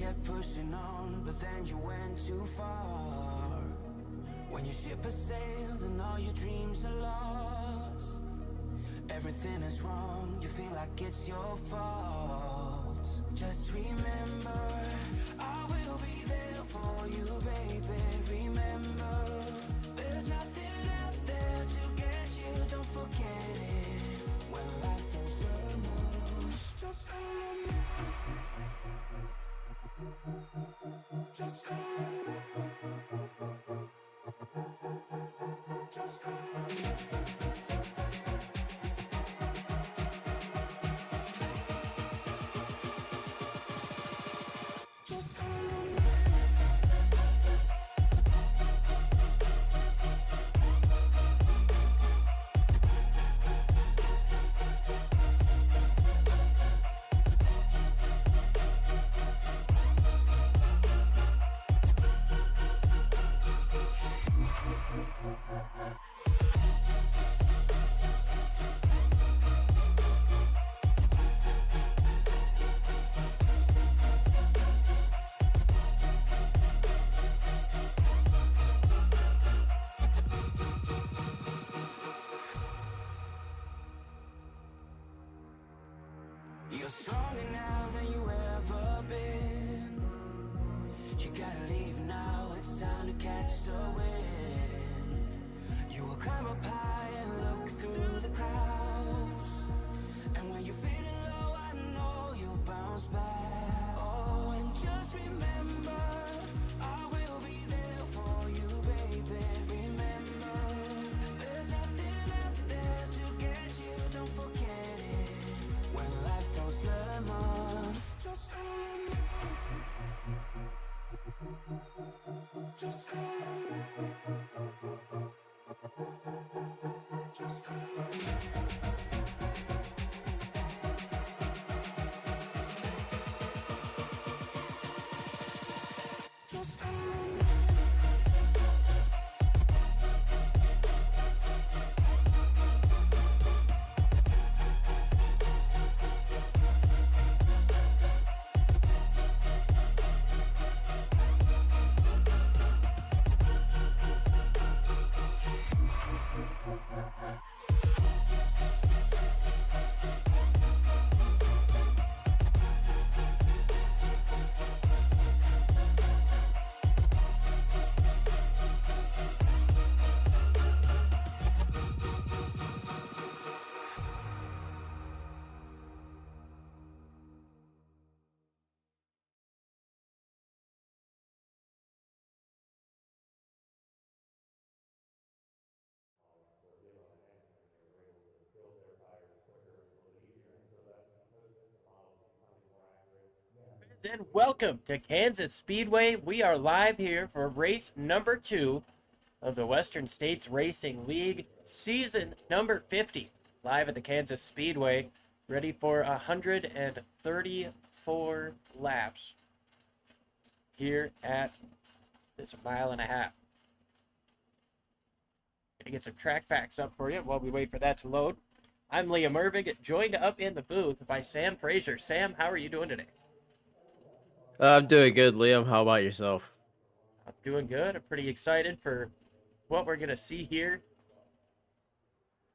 kept pushing on, but then you went too far. When your ship has sailed and all your dreams are lost, everything is wrong, you feel like it's your fault. Just remember, I will be there for you, baby. Remember, there's nothing out there to get you, don't forget it. When life throws lemons, just call me. Just call me. Just call me. Just call me. You're stronger now than you ever been. You gotta leave now, it's time to catch the wind. You will climb up high and look through the clouds, and when you're feeling low, I know you'll bounce back. Oh, and just remember, I will be there for you, baby. Remember, there's nothing out there to get you, don't forget it. When life throws lemons, just call me. Just call me. Just call me. Just call me. And welcome to Kansas Speedway. We are live here for race number 2 of the Western States Racing League, season number 50, live at the Kansas Speedway, ready for 134 laps here at this mile and a half. Gonna get some track facts up for you while we wait for that to load. I'm Liam Irvig, joined up in the booth by Sam Frazier. Sam, how are you doing today? I'm doing good, Liam. How about yourself? I'm doing good. I'm pretty excited for what we're going to see here.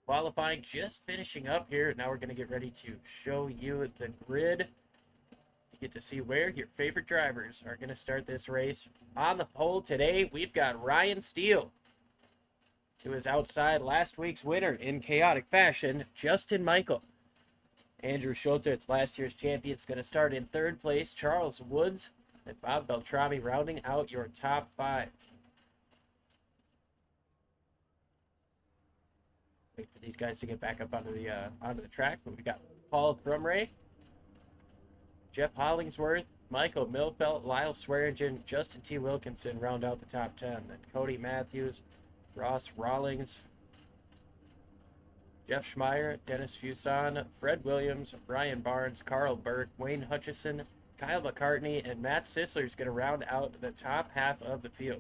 Qualifying just finishing up here. Now we're going to get ready to show you the grid. You get to see where your favorite drivers are going to start this race. On the pole today, we've got Ryan Steele. To his outside, last week's winner in chaotic fashion, Justin Michael. Andrew Schulter's last year's champion is going to start in third place. Charles Woods and Bob Beltrami rounding out your top 5. Wait for these guys to get back up onto the track. But we got Paul Crumray, Jeff Hollingsworth, Michael Milfelt, Lyle Swearingen, Justin T. Wilkinson round out the top 10. Then Cody Matthews, Ross Rawlings, Jeff Schmeier, Dennis Fuson, Fred Williams, Brian Barnes, Carl Burt, Wayne Hutchison, Kyle McCartney, and Matt Sisler is going to round out the top half of the field.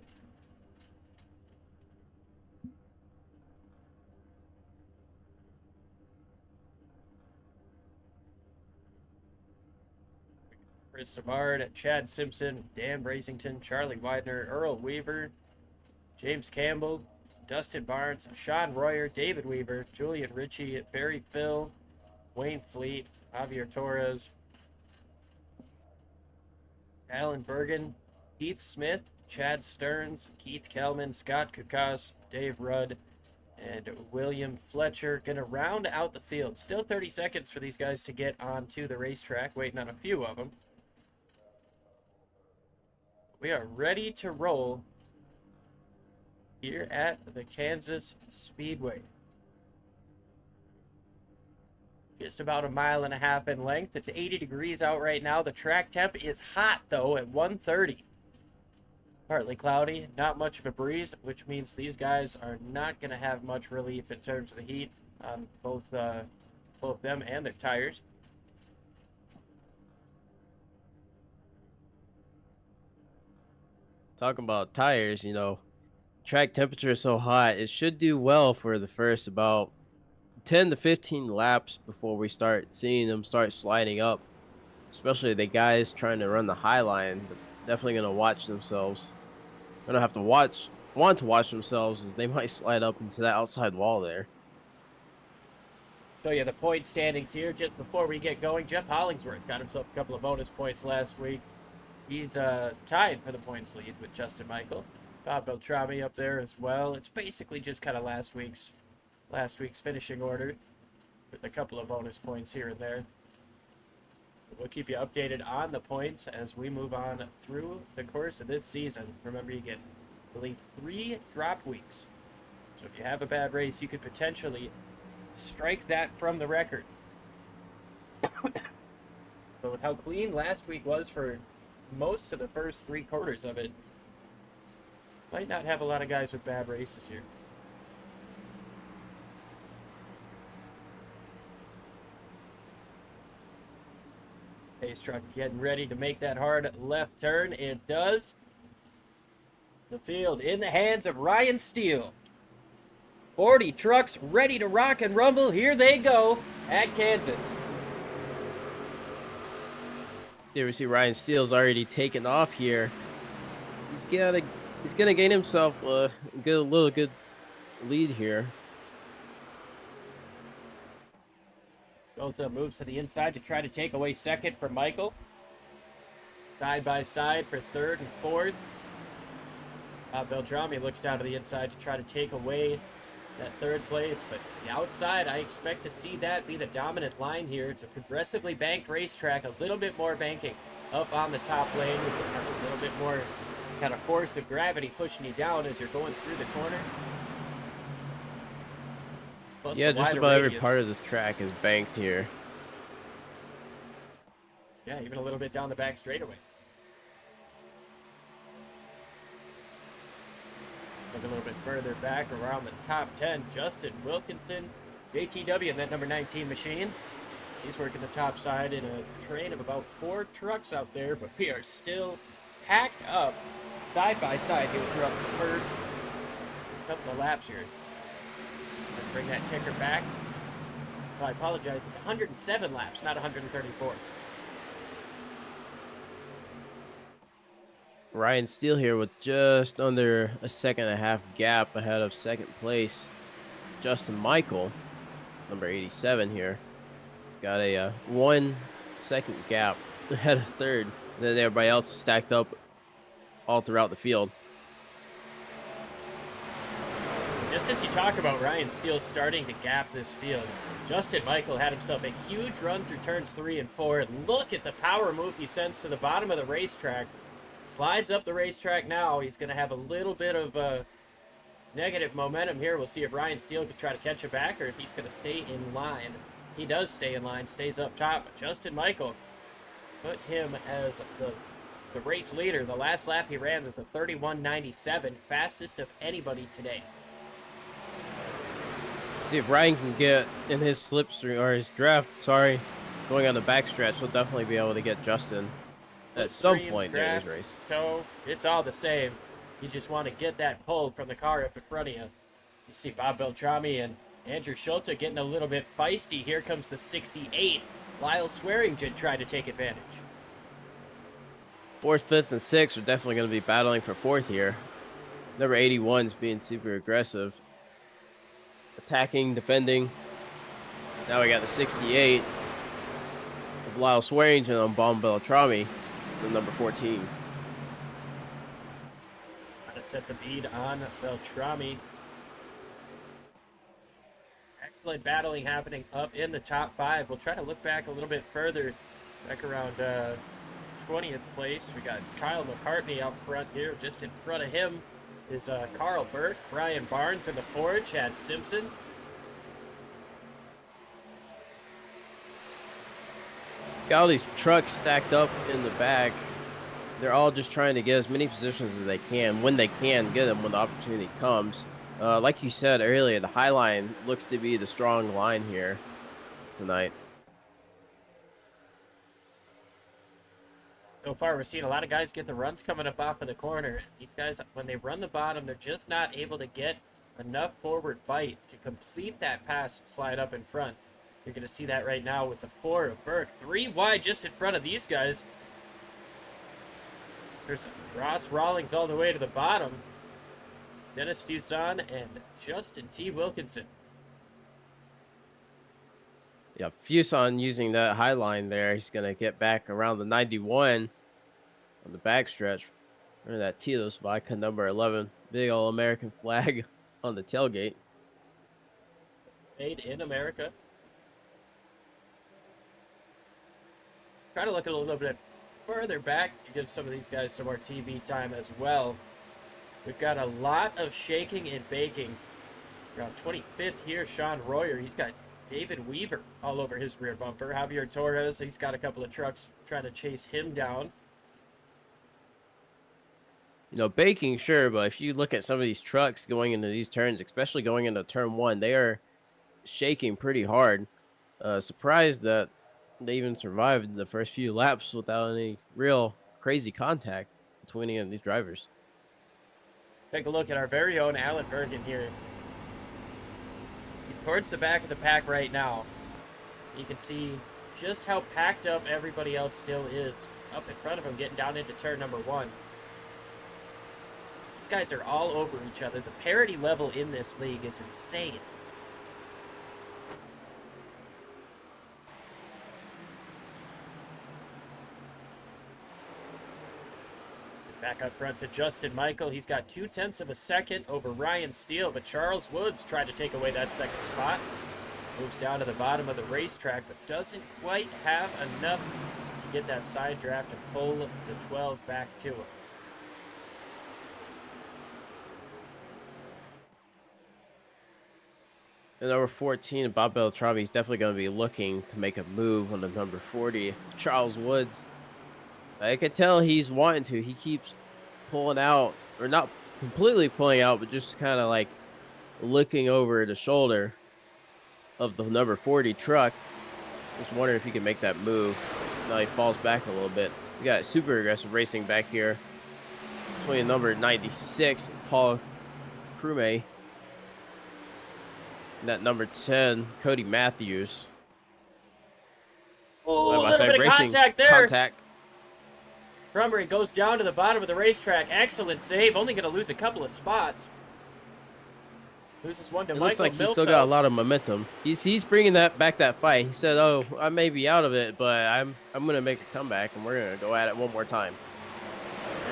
Chris Savard, Chad Simpson, Dan Brasington, Charlie Widener, Earl Weaver, James Campbell, Dustin Barnes, Sean Royer, David Weaver, Julian Ritchie, Barry Phil, Wayne Fleet, Javier Torres, Alan Bergen, Keith Smith, Chad Stearns, Keith Kelman, Scott Kukas, Dave Rudd, and William Fletcher. Gonna round out the field. Still 30 seconds for these guys to get onto the racetrack, waiting on a few of them. We are ready to roll here at the Kansas Speedway. Just about a mile and a half in length. It's 80 degrees out right now. The track temp is hot, though, at 130. Partly cloudy, not much of a breeze, which means these guys are not going to have much relief in terms of the heat on both them and their tires. Talking about tires, track temperature is so hot, it should do well for the first about 10 to 15 laps before we start seeing them start sliding up. Especially the guys trying to run the high line, but definitely going to watch themselves. Going to have to want to watch themselves as they might slide up into that outside wall there. Show you the point standings here just before we get going. Jeff Hollingsworth got himself a couple of bonus points last week. He's tied for the points lead with Justin Michael. Bob Beltrami up there as well. It's basically just kind of last week's finishing order with a couple of bonus points here and there. We'll keep you updated on the points as we move on through the course of this season. Remember, you get, I believe, 3 drop weeks. So if you have a bad race, you could potentially strike that from the record. But with how clean last week was for most of the first 3 quarters of it, might not have a lot of guys with bad races here. Pace truck getting ready to make that hard left turn. It does. The field in the hands of Ryan Steele. 40 trucks ready to rock and rumble. Here they go at Kansas. There we see Ryan Steele's already taken off here. He's gonna gain himself a good lead here. Golta moves to the inside to try to take away second for Michael. Side by side for third and fourth. Beltrami looks down to the inside to try to take away that third place, but the outside, I expect to see that be the dominant line here. It's a progressively banked racetrack, a little bit more banking up on the top lane. You can have a little bit more kind of force of gravity pushing you down as you're going through the corner. Plus Yeah, just about every part of this track is banked here. Yeah, even a little bit down the back straightaway. Look a little bit further back around the top 10. Justin Wilkinson, JTW in that number 19 machine. He's working the top side in a train of about 4 trucks out there, but we are still packed up side by side here throughout the first couple of laps here. Let's bring that ticker back. Well, I apologize. It's 107 laps, not 134. Ryan Steele here with just under a second and a half gap ahead of second place. Justin Michael, number 87 here. He's got a 1 second gap ahead of third. And then everybody else is stacked up all throughout the field. Just as you talk about Ryan Steele starting to gap this field, Justin Michael had himself a huge run through turns 3 and 4. And look at the power move he sends to the bottom of the racetrack. Slides up the racetrack now. He's going to have a little bit of negative momentum here. We'll see if Ryan Steele can try to catch it back or if he's going to stay in line. He does stay in line, stays up top. But Justin Michael put him as the race leader. The last lap he ran was the 31.97, fastest of anybody today. See if Ryan can get in his slipstream or his draft, going on the backstretch. He'll definitely be able to get Justin at some point during his race. Toe, it's all the same. You just want to get that pull from the car up in front of you. You see Bob Beltrami and Andrew Schulte getting a little bit feisty. Here comes the 68. Lyle Swearingen tried to take advantage. Fourth, fifth, and sixth are definitely going to be battling for fourth here. Number 81 is being super aggressive, attacking, defending. Now we got the 68 of Lyle Swearingen on Bomb Beltrami, the number 14. Trying to set the lead on Beltrami. Excellent battling happening up in the top 5. We'll try to look back a little bit further, back around 20th place. We got Kyle McCartney up front here. Just in front of him is Carl Burt, Brian Barnes in the Ford, Chad Simpson. Got all these trucks stacked up in the back. They're all just trying to get as many positions as they can when they can get them when the opportunity comes. Like you said earlier, the high line looks to be the strong line here tonight. So far, we're seeing a lot of guys get the runs coming up off of the corner. These guys, when they run the bottom, they're just not able to get enough forward bite to complete that pass and slide up in front. You're going to see that right now with the 4 of Burke. 3 wide just in front of these guys. There's Ross Rawlings all the way to the bottom. Dennis Fuson and Justin T. Wilkinson. Yeah, Fuson using that high line there. He's going to get back around the 91 on the backstretch. Remember that Tilos vodka number 11. Big old American flag on the tailgate. Made in America. Try to look a little bit further back to give some of these guys some more TV time as well. We've got a lot of shaking and baking. Around 25th here, Sean Royer. He's got David Weaver all over his rear bumper. Javier Torres, he's got a couple of trucks trying to chase him down. You know, baking, sure, but if you look at some of these trucks going into these turns, especially going into turn 1, they are shaking pretty hard. Surprised that they even survived the first few laps without any real crazy contact between any of these drivers. Take a look at our very own Alan Bergen here. He's towards the back of the pack right now. You can see just how packed up everybody else still is up in front of him, getting down into turn number 1. These guys are all over each other. The parity level in this league is insane. Back up front to Justin Michael. He's got 0.2 of a second over Ryan Steele, but Charles Woods tried to take away that second spot. Moves down to the bottom of the racetrack, but doesn't quite have enough to get that side draft and pull the 12 back to him. And number 14, Bob Beltrami, is definitely going to be looking to make a move on the number 40, Charles Woods. I can tell he's wanting to. He keeps pulling out, or not completely pulling out, but just kind of like looking over the shoulder of the number 40 truck. Just wondering if he can make that move. Now he falls back a little bit. We got super aggressive racing back here between number 96, Paul Crume, and that number 10, Cody Matthews. Oh, a little bit of contact there. Contact. Crumbery goes down to the bottom of the racetrack. Excellent save. Only going to lose a couple of spots. Loses one to Michael. Looks like Milfeld. he's still got a lot of momentum. He's bringing that fight. He said, "Oh, I may be out of it, but I'm going to make a comeback, and we're going to go at it one more time."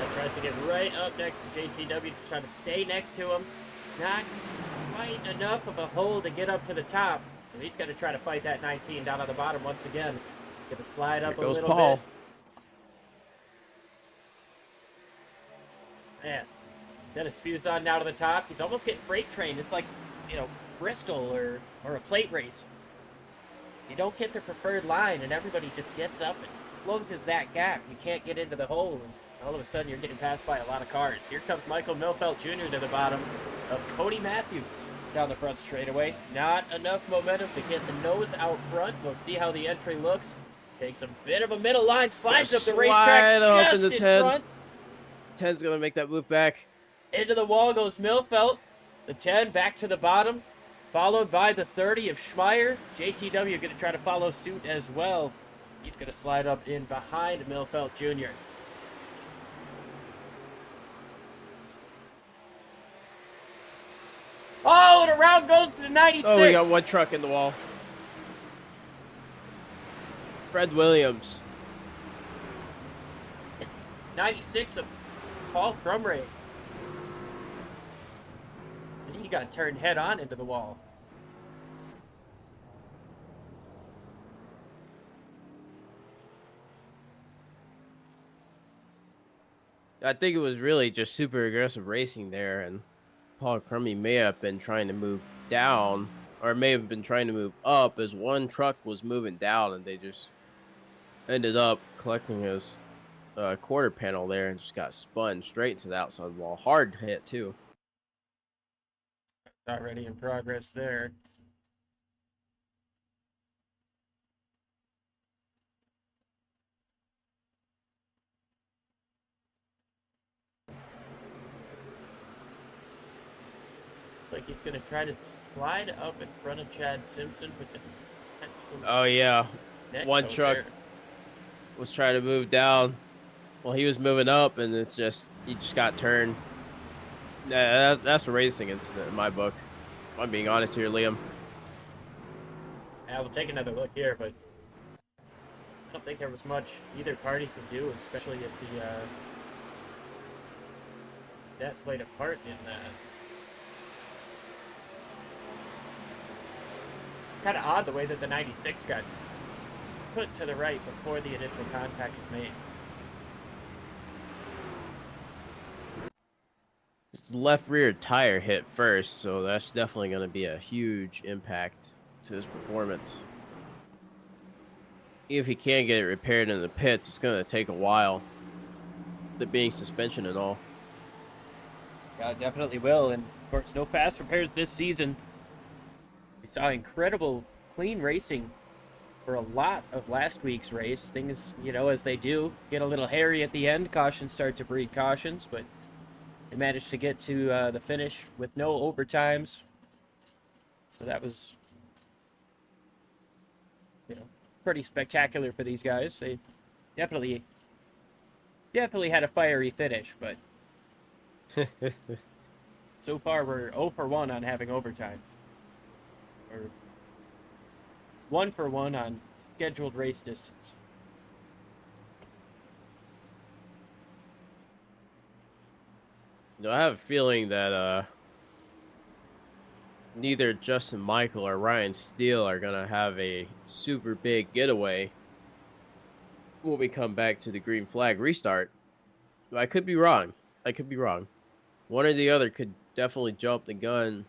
And tries to get right up next to JTW, just trying to stay next to him. Not quite enough of a hold to get up to the top, so he's going to try to fight that 19 down on the bottom once again. Going to slide up a little Paul. bit. Man, Dennis Fuson now to the top. He's almost getting freight trained. It's like, you know, Bristol or a plate race. You don't get the preferred line, and everybody just gets up and closes that gap. You can't get into the hole, and all of a sudden you're getting passed by a lot of cars. Here comes Michael Milfeld Jr. to the bottom of Cody Matthews down the front straightaway. Not enough momentum to get the nose out front. We'll see how the entry looks. Takes a bit of a middle line, slides up the racetrack just in front. 10's going to make that move back. Into the wall goes Milfeld. The 10 back to the bottom, followed by the 30 of Schmeier. JTW going to try to follow suit as well. He's going to slide up in behind Milfeld Jr. and around goes the 96. Oh, we got one truck in the wall. Fred Williams. 96 of Paul Crumray. He got turned head on into the wall. I think it was really just super aggressive racing there, and Paul Crummy may have been trying to move down, or may have been trying to move up as one truck was moving down, and they just ended up collecting his quarter panel there and just got spun straight into the outside wall. Hard hit, too. Already in progress there. Like he's going to try to slide up in front of Chad Simpson with the potential. Oh, yeah. Neck One out truck there. was trying to move down. Well, he was moving up, and it's just, he just got turned. That's a racing incident in my book. If I'm being honest here, Liam. Yeah, we'll take another look here, but I don't think there was much either party could do, especially if the that played a part in that. Kind of odd the way that the 96 got put to the right before the initial contact was made. His left rear tire hit first, so that's definitely going to be a huge impact to his performance. If he can't get it repaired in the pits, it's going to take a while. With it being suspension and all. Yeah, it definitely will. And of course, no fast repairs this season. We saw incredible clean racing for a lot of last week's race. Things, you know, as they do, get a little hairy at the end. Cautions start to breed cautions, but they managed to get to the finish with no overtimes. So that was, you know, pretty spectacular for these guys. They definitely had a fiery finish, but so far we're 0 for 1 on having overtime. Or 1 for 1 on scheduled race distance. No, I have a feeling that neither Justin Michael or Ryan Steele are going to have a super big getaway when we come back to the green flag restart. I could be wrong. One or the other could definitely jump the gun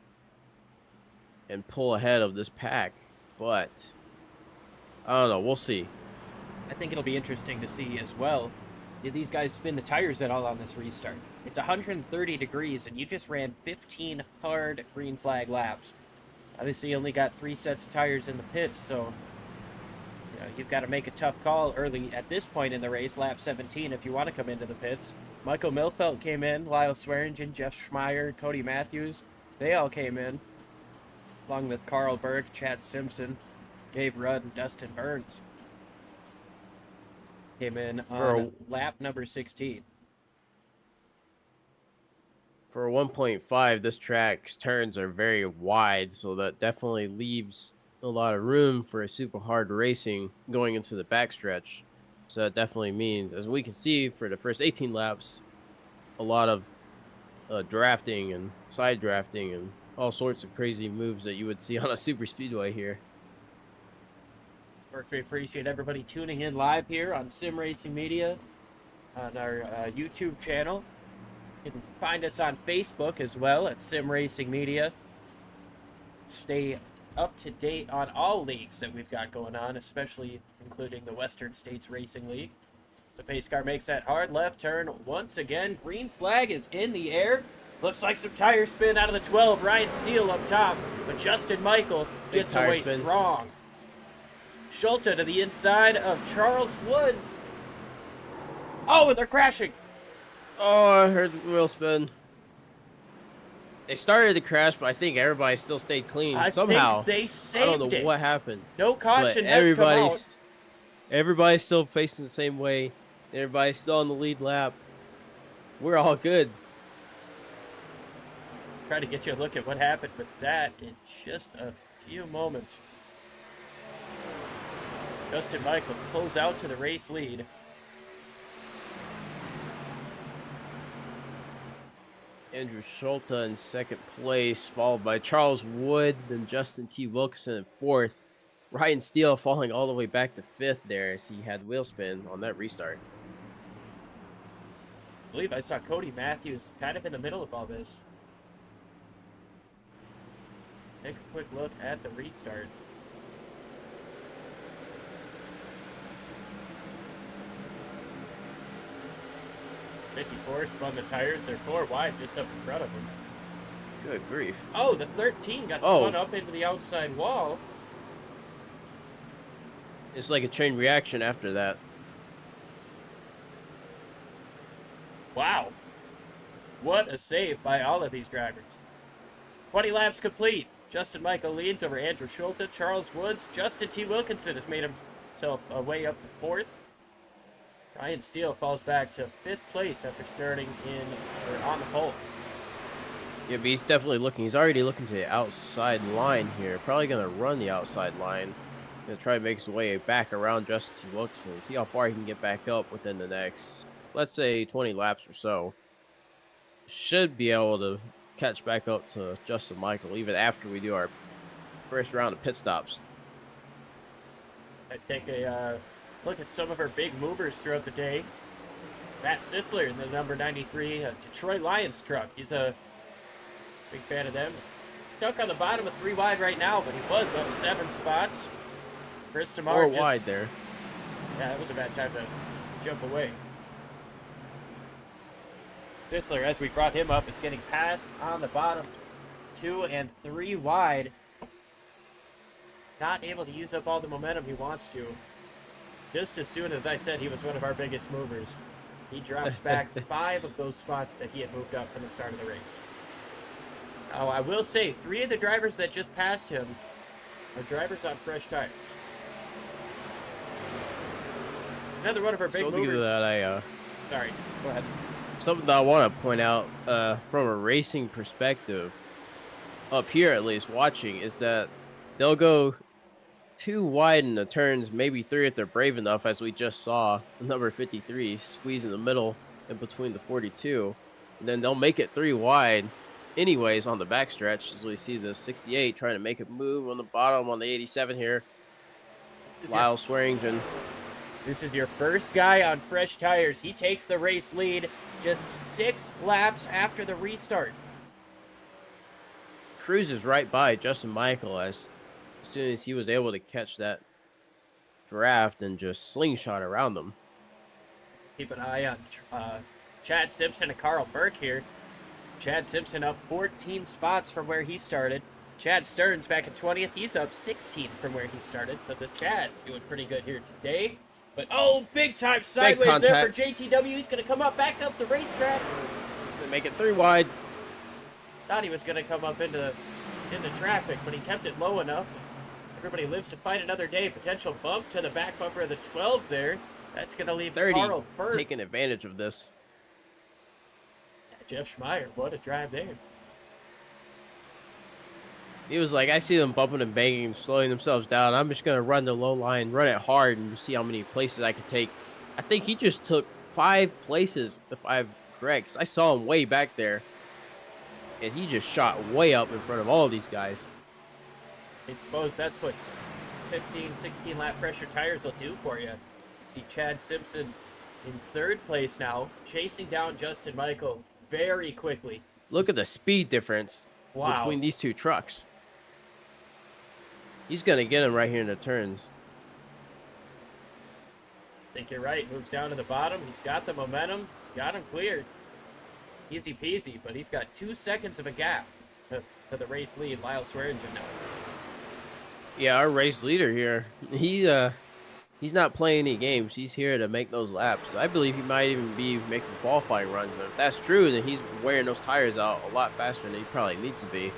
and pull ahead of this pack, but I don't know. We'll see. I think it'll be interesting to see as well. Did these guys spin the tires at all on this restart? It's 130 degrees, and you just ran 15 hard green flag laps. Obviously, you only got 3 sets of tires in the pits, so you know, you've got to make a tough call early at this point in the race, lap 17, if you want to come into the pits. Michael Milfelt came in, Lyle Swearingen, Jeff Schmeier, Cody Matthews. They all came in, along with Carl Burke, Chad Simpson, Gabe Rudd, and Dustin Burns. Came in on lap number 16. For a 1.5, this track's turns are very wide, so that definitely leaves a lot of room for a super hard racing going into the backstretch. So that definitely means, as we can see for the first 18 laps, a lot of drafting and side drafting and all sorts of crazy moves that you would see on a super speedway here. Of course, we appreciate everybody tuning in live here on Sim Racing Media on our YouTube channel. You can find us on Facebook as well at Sim Racing Media. Stay up to date on all leagues that we've got going on, especially including the Western States Racing League. So pace car makes that hard left turn once again. Green flag is in the air. Looks like some tire spin out of the 12. Ryan Steele up top, but Justin Michael gets away strong. Schulte to the inside of Charles Woods. Oh, and they're crashing. Oh, I heard the wheel spin. They started to crash, but I think everybody still stayed clean somehow. Think they saved it. I don't know what happened. No caution but has come out. Everybody's still facing the same way. Everybody's still on the lead lap. We're all good. try to get you a look at what happened with that in just a few moments. Justin Michael pulls out to the race lead. Andrew Schulte in second place, followed by Charles Wood, then Justin T. Wilkinson in fourth. Ryan Steele falling all the way back to fifth there as he had wheel spin on that restart. I believe I saw Cody Matthews kind of in the middle of all this. Take a quick look at the restart. '54 spun the tires. They're 4 wide just up in front of him. Good grief. Oh, the 13 got spun up into the outside wall. It's like a chain reaction after that. Wow. What a save by all of these drivers. 20 laps complete. Justin Michael leads over Andrew Schulte, Charles Woods. Justin T. Wilkinson has made himself a way up to fourth. Ryan Steele falls back to 5th place after starting on the pole. Yeah, but he's definitely looking. He's already looking to the outside line here. Probably going to run the outside line. Going to try to make his way back around Justin T. Wilkinson. See how far he can get back up within the next, let's say, 20 laps or so. Should be able to catch back up to Justin Michael even after we do our first round of pit stops. I take a look at some of our big movers throughout the day. Matt Sisler in the number 93 Detroit Lions truck. He's a big fan of them. Stuck on the bottom of 3 wide right now, but he was up 7 spots. Chris Samar 4 wide there. Yeah, that was a bad time to jump away. Sisler, as we brought him up, is getting passed on the bottom 2 and 3 wide. Not able to use up all the momentum he wants to. Just as soon as I said he was one of our biggest movers, he drops back 5 of those spots that he had moved up from the start of the race. Now, I will say, 3 of the drivers that just passed him are drivers on fresh tires. Another one of our big movers. That Sorry, go ahead. something that I want to point out from a racing perspective, up here at least watching, is that they'll go 2 wide in the turns, maybe 3 if they're brave enough, as we just saw number 53 squeeze in the middle in between the 42, and then they'll make it 3 wide anyways on the backstretch, as we see the 68 trying to make it move on the bottom on the 87 here. Lyle Swearingen. This is your first guy on fresh tires. He takes the race lead just 6 laps after the restart. Cruises right by Justin Michael as soon as he was able to catch that draft and just slingshot around them. Keep an eye on Chad Simpson and Carl Burke here. Chad Simpson up 14 spots from where he started. Chad Stearns back at 20th. He's up 16 from where he started. So the Chad's doing pretty good here today. But, oh, big time sideways there for JTW. He's going to come up back up the racetrack. They make it 3 wide. Thought he was going to come up into traffic, but he kept it low enough. Everybody lives to fight another day. Potential bump to the back bumper of the 12 there. That's going to leave 30 Carl Burke taking advantage of this. Jeff Schmeier, what a drive there. He was like, I see them bumping and banging, slowing themselves down. I'm just going to run the low line, run it hard, and see how many places I can take. I think he just took 5 places, if I'm correct. I saw him way back there, and he just shot way up in front of all of these guys. I suppose that's what 15, 16 lap pressure tires will do for you. See Chad Simpson in 3rd place now, chasing down Justin Michael very quickly. Look at the speed difference between these 2 trucks. He's going to get him right here in the turns. I think you're right. Moves down to the bottom. He's got the momentum. He's got him cleared. Easy peasy, but he's got 2 seconds of a gap to the race lead, Lyle Swearingen now. Yeah, our race leader here, he's not playing any games. He's here to make those laps. I believe he might even be making qualifying runs. And if that's true, then he's wearing those tires out a lot faster than he probably needs to be.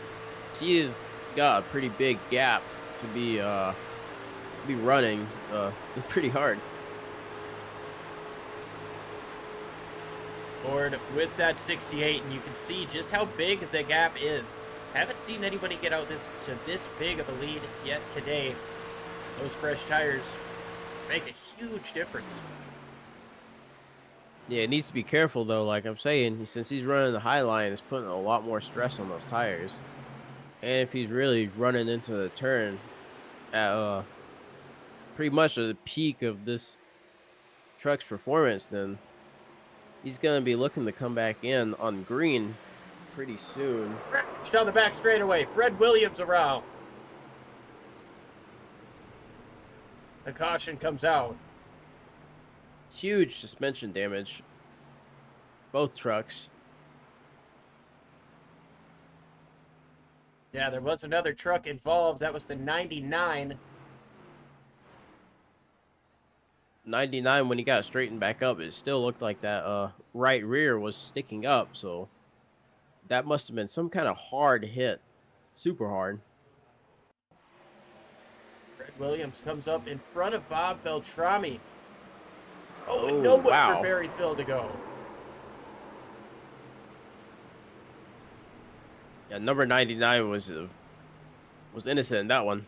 He has got a pretty big gap to be running pretty hard. board with that 68, and you can see just how big the gap is. Haven't seen anybody get out to this big of a lead yet today. Those fresh tires make a huge difference. Yeah, it needs to be careful though. Like I'm saying, since he's running the high line, it's putting a lot more stress on those tires. And if he's really running into the turn at pretty much at the peak of this truck's performance, then he's gonna be looking to come back in on green pretty soon. Down the back straightaway, Fred Williams around. The caution comes out. Huge suspension damage. Both trucks. Yeah, there was another truck involved. That was the 99. 99, when he got straightened back up, it still looked like that right rear was sticking up, so that must have been some kind of hard hit. Super hard. Fred Williams comes up in front of Bob Beltrami. Oh, and Oh, nowhere wow. for Barry Phil to go. Yeah, number 99 was innocent in that one.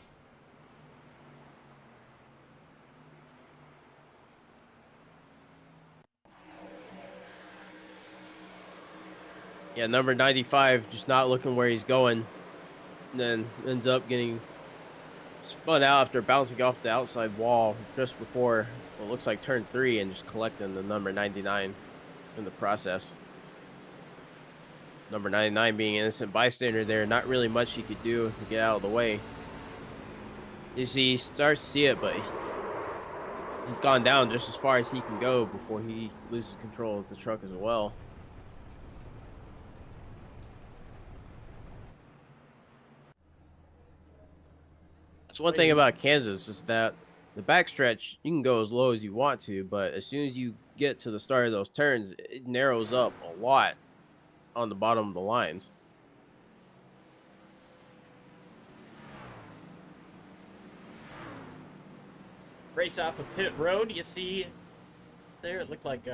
Yeah, number 95 just not looking where he's going, and then ends up getting spun out after bouncing off the outside wall just before what looks like turn 3 and just collecting the number 99 in the process. Number 99 being innocent bystander there, not really much he could do to get out of the way. You see, he starts to see it, but he's gone down just as far as he can go before he loses control of the truck as well. That's one thing about Kansas is that the backstretch, you can go as low as you want to, but as soon as you get to the start of those turns, it narrows up a lot on the bottom of the lines. Race off of pit road, you see it's there. It looked like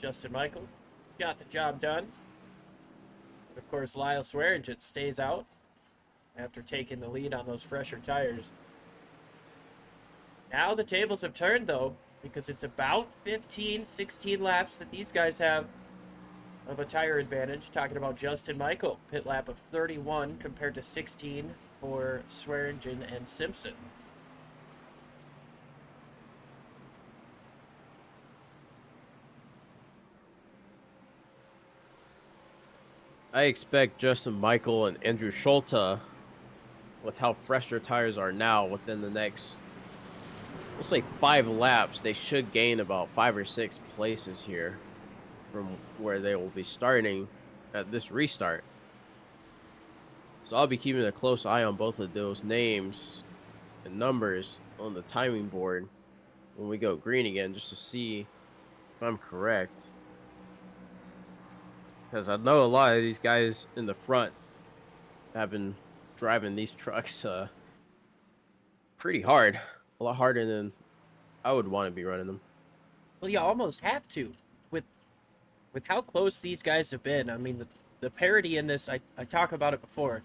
Justin Michael got the job done. But of course, Lyle Swearingen stays out after taking the lead on those fresher tires. Now the tables have turned, though, because it's about 15, 16 laps that these guys have of a tire advantage. Talking about Justin Michael, pit lap of 31 compared to 16 for Swearingen and Simpson. I expect Justin Michael and Andrew Schulte, with how fresh their tires are now, within the next, let's say 5 laps, they should gain about 5 or 6 places here from where they will be starting at this restart. So I'll be keeping a close eye on both of those names and numbers on the timing board when we go green again, just to see if I'm correct. Because I know a lot of these guys in the front have been driving these trucks pretty hard. A lot harder than I would want to be running them. Well, you almost have to. With how close these guys have been. I mean, the parity in this, I talk about it before.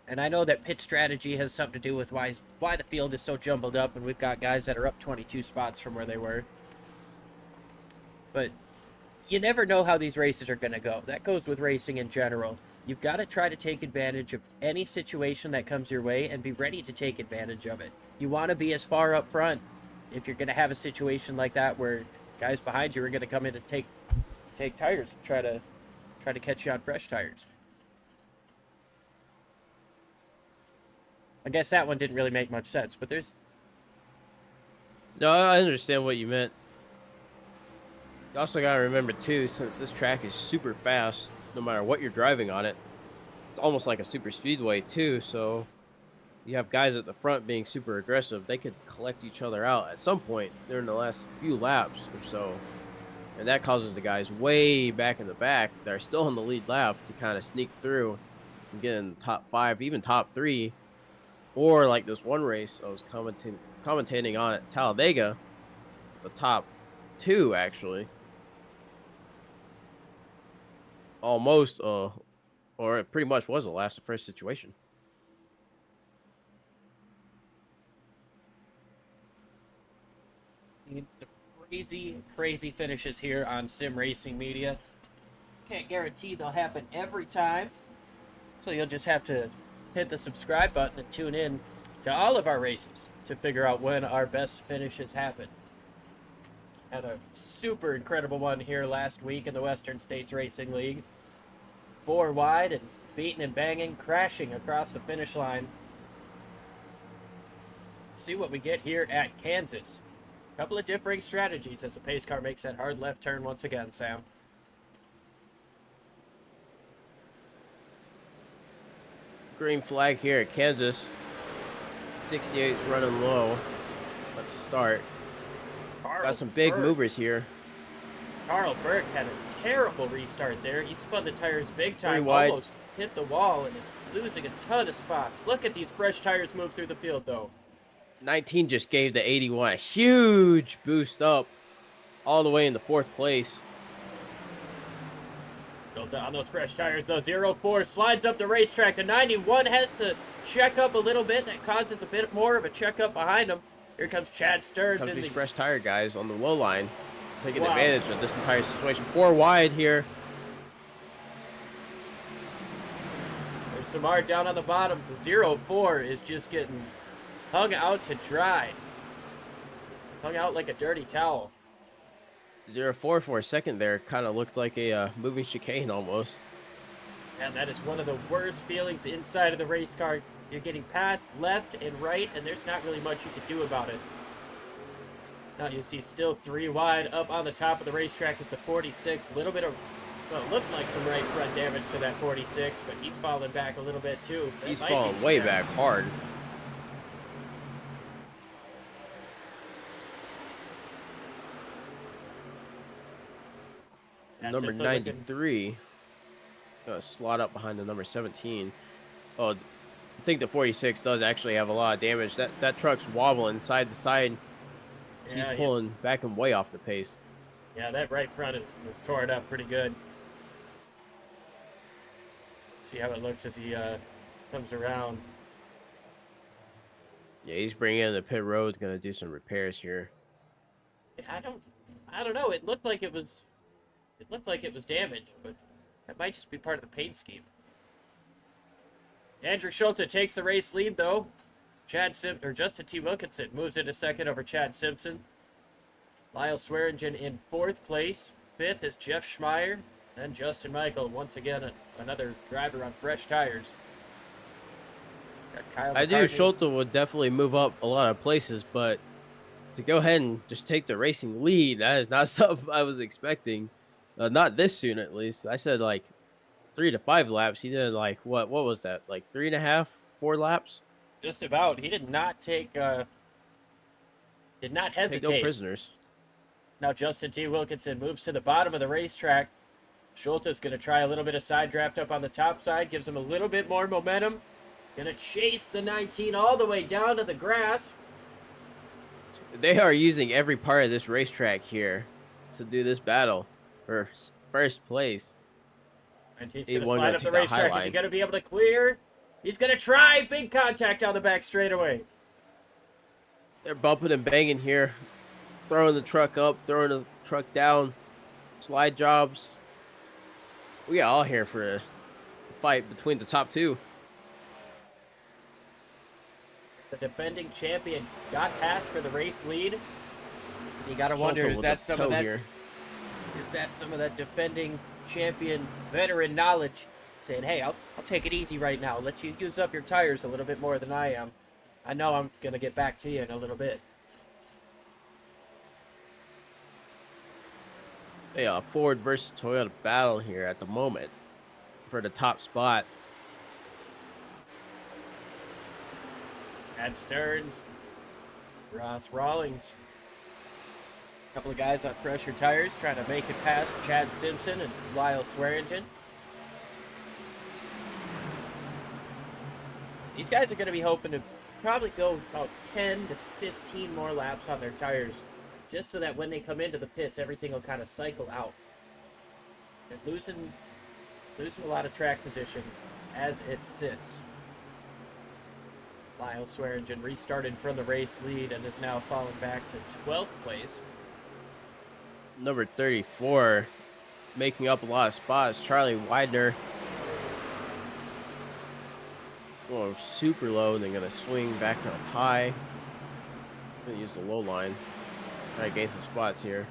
And I know that pit strategy has something to do with why the field is so jumbled up, and we've got guys that are up 22 spots from where they were. But you never know how these races are going to go. That goes with racing in general. You've got to try to take advantage of any situation that comes your way and be ready to take advantage of it. You want to be as far up front if you're going to have a situation like that where guys behind you are going to come in and take tires and try to catch you on fresh tires. I guess that one didn't really make much sense, but there's... No, I understand what you meant. You also got to remember, too, since this track is super fast, no matter what you're driving on it, it's almost like a super speedway, too, so you have guys at the front being super aggressive. They could collect each other out at some point during the last few laps or so, and that causes the guys way back in the back that are still in the lead lap to kind of sneak through and get in the top 5, even top 3, or like this one race I was commentating on at Talladega, the top 2, actually. almost, or it pretty much was a last to first situation. Some crazy, crazy finishes here on Sim Racing Media. Can't guarantee they'll happen every time, so you'll just have to hit the subscribe button and tune in to all of our races to figure out when our best finishes happen. Had a super incredible one here last week in the Western States Racing League. 4 wide and beating and banging, crashing across the finish line. See what we get here at Kansas. A couple of differing strategies as the pace car makes that hard left turn once again, Sam. Green flag here at Kansas. 68 is running low at the start. Got some big movers here. Carl Burke had a terrible restart there. He spun the tires big time, wide. almost hit the wall, and is losing a ton of spots. Look at these fresh tires move through the field, though. 19 just gave the 81 a huge boost up all the way into 4th place. Built on those fresh tires, though. 0-4 slides up the racetrack. The 91 has to check up a little bit. That causes a bit more of a check up behind him. Here comes Chad Stearns. Comes in these the fresh tire guys on the low line, taking Wow. advantage of this entire situation. 4 wide here. There's Samar down on the bottom. The 0-4 is just getting hung out to dry. Hung out like a dirty towel. 0-4 for a second there. Kind of looked like a moving chicane almost. And that is one of the worst feelings inside of the race car. You're getting passed left and right, and there's not really much you can do about it. Now you see still 3 wide up on the top of the racetrack is the 46. A little bit of, well, it looked like some right front damage to that 46, but he's falling back a little bit too. That He's might be falling some way damage. back hard. That's Number it, so looking- 93 slot up behind the number 17. Oh, I think the 46 does actually have a lot of damage. That truck's wobbling side to side. So Yeah, he's pulling back and way off the pace. Yeah, that right front is torn up pretty good. See how it looks as he comes around. Yeah, he's bringing in the pit road, gonna do some repairs here. I don't know. It looked like it was damaged, but that might just be part of the paint scheme. Andrew Schulte takes the race lead though. Justin T. Wilkinson moves into second over Chad Simpson. Lyle Swearingen in 4th place. 5th is Jeff Schmeier. And Justin Michael, once again, another driver on fresh tires. Got Kyle I knew McCartney. Schulte would definitely move up a lot of places, but to go ahead and just take the racing lead, that is not something I was expecting. Not this soon, at least. I said like 3 to 5 laps. He did like what was that? Like 3.5, 4 laps. Just about. He did not take. Did not hesitate. Take no prisoners. Now Justin T. Wilkinson moves to the bottom of the racetrack. Schulte's going to try a little bit of side draft up on the top side. Gives him a little bit more momentum. Going to chase the 19 all the way down to the grass. They are using every part of this racetrack here to do this battle for first place. 19's going to He slide wanted up to the take the high racetrack. Is he line. going to be able to clear? He's going to try. Big contact on the back straightaway. They're bumping and banging here, throwing the truck up, throwing the truck down, slide jobs. We got all here for a fight between the top 2. The defending champion got past for the race lead. You got to wonder, Schulte is with that the some toe of that? here. Is that some of that defending champion veteran knowledge? Saying, hey, I'll take it easy right now. Let you use up your tires a little bit more than I am. I know I'm going to get back to you in a little bit. Yeah, Ford versus Toyota battle here at the moment for the top spot. Chad Stearns, Ross Rawlings. A couple of guys on pressure tires trying to make it past Chad Simpson and Lyle Swearingen. These guys are going to be hoping to probably go about 10 to 15 more laps on their tires, just so that when they come into the pits, everything will kind of cycle out. They're losing losing a lot of track position as it sits. Lyle Swearingen restarted from the race lead and is now falling back to 12th place. Number 34, making up a lot of spots. Charlie Widener going super low, and then going to swing back up high. Going to use the low line. Try to gain some spots here.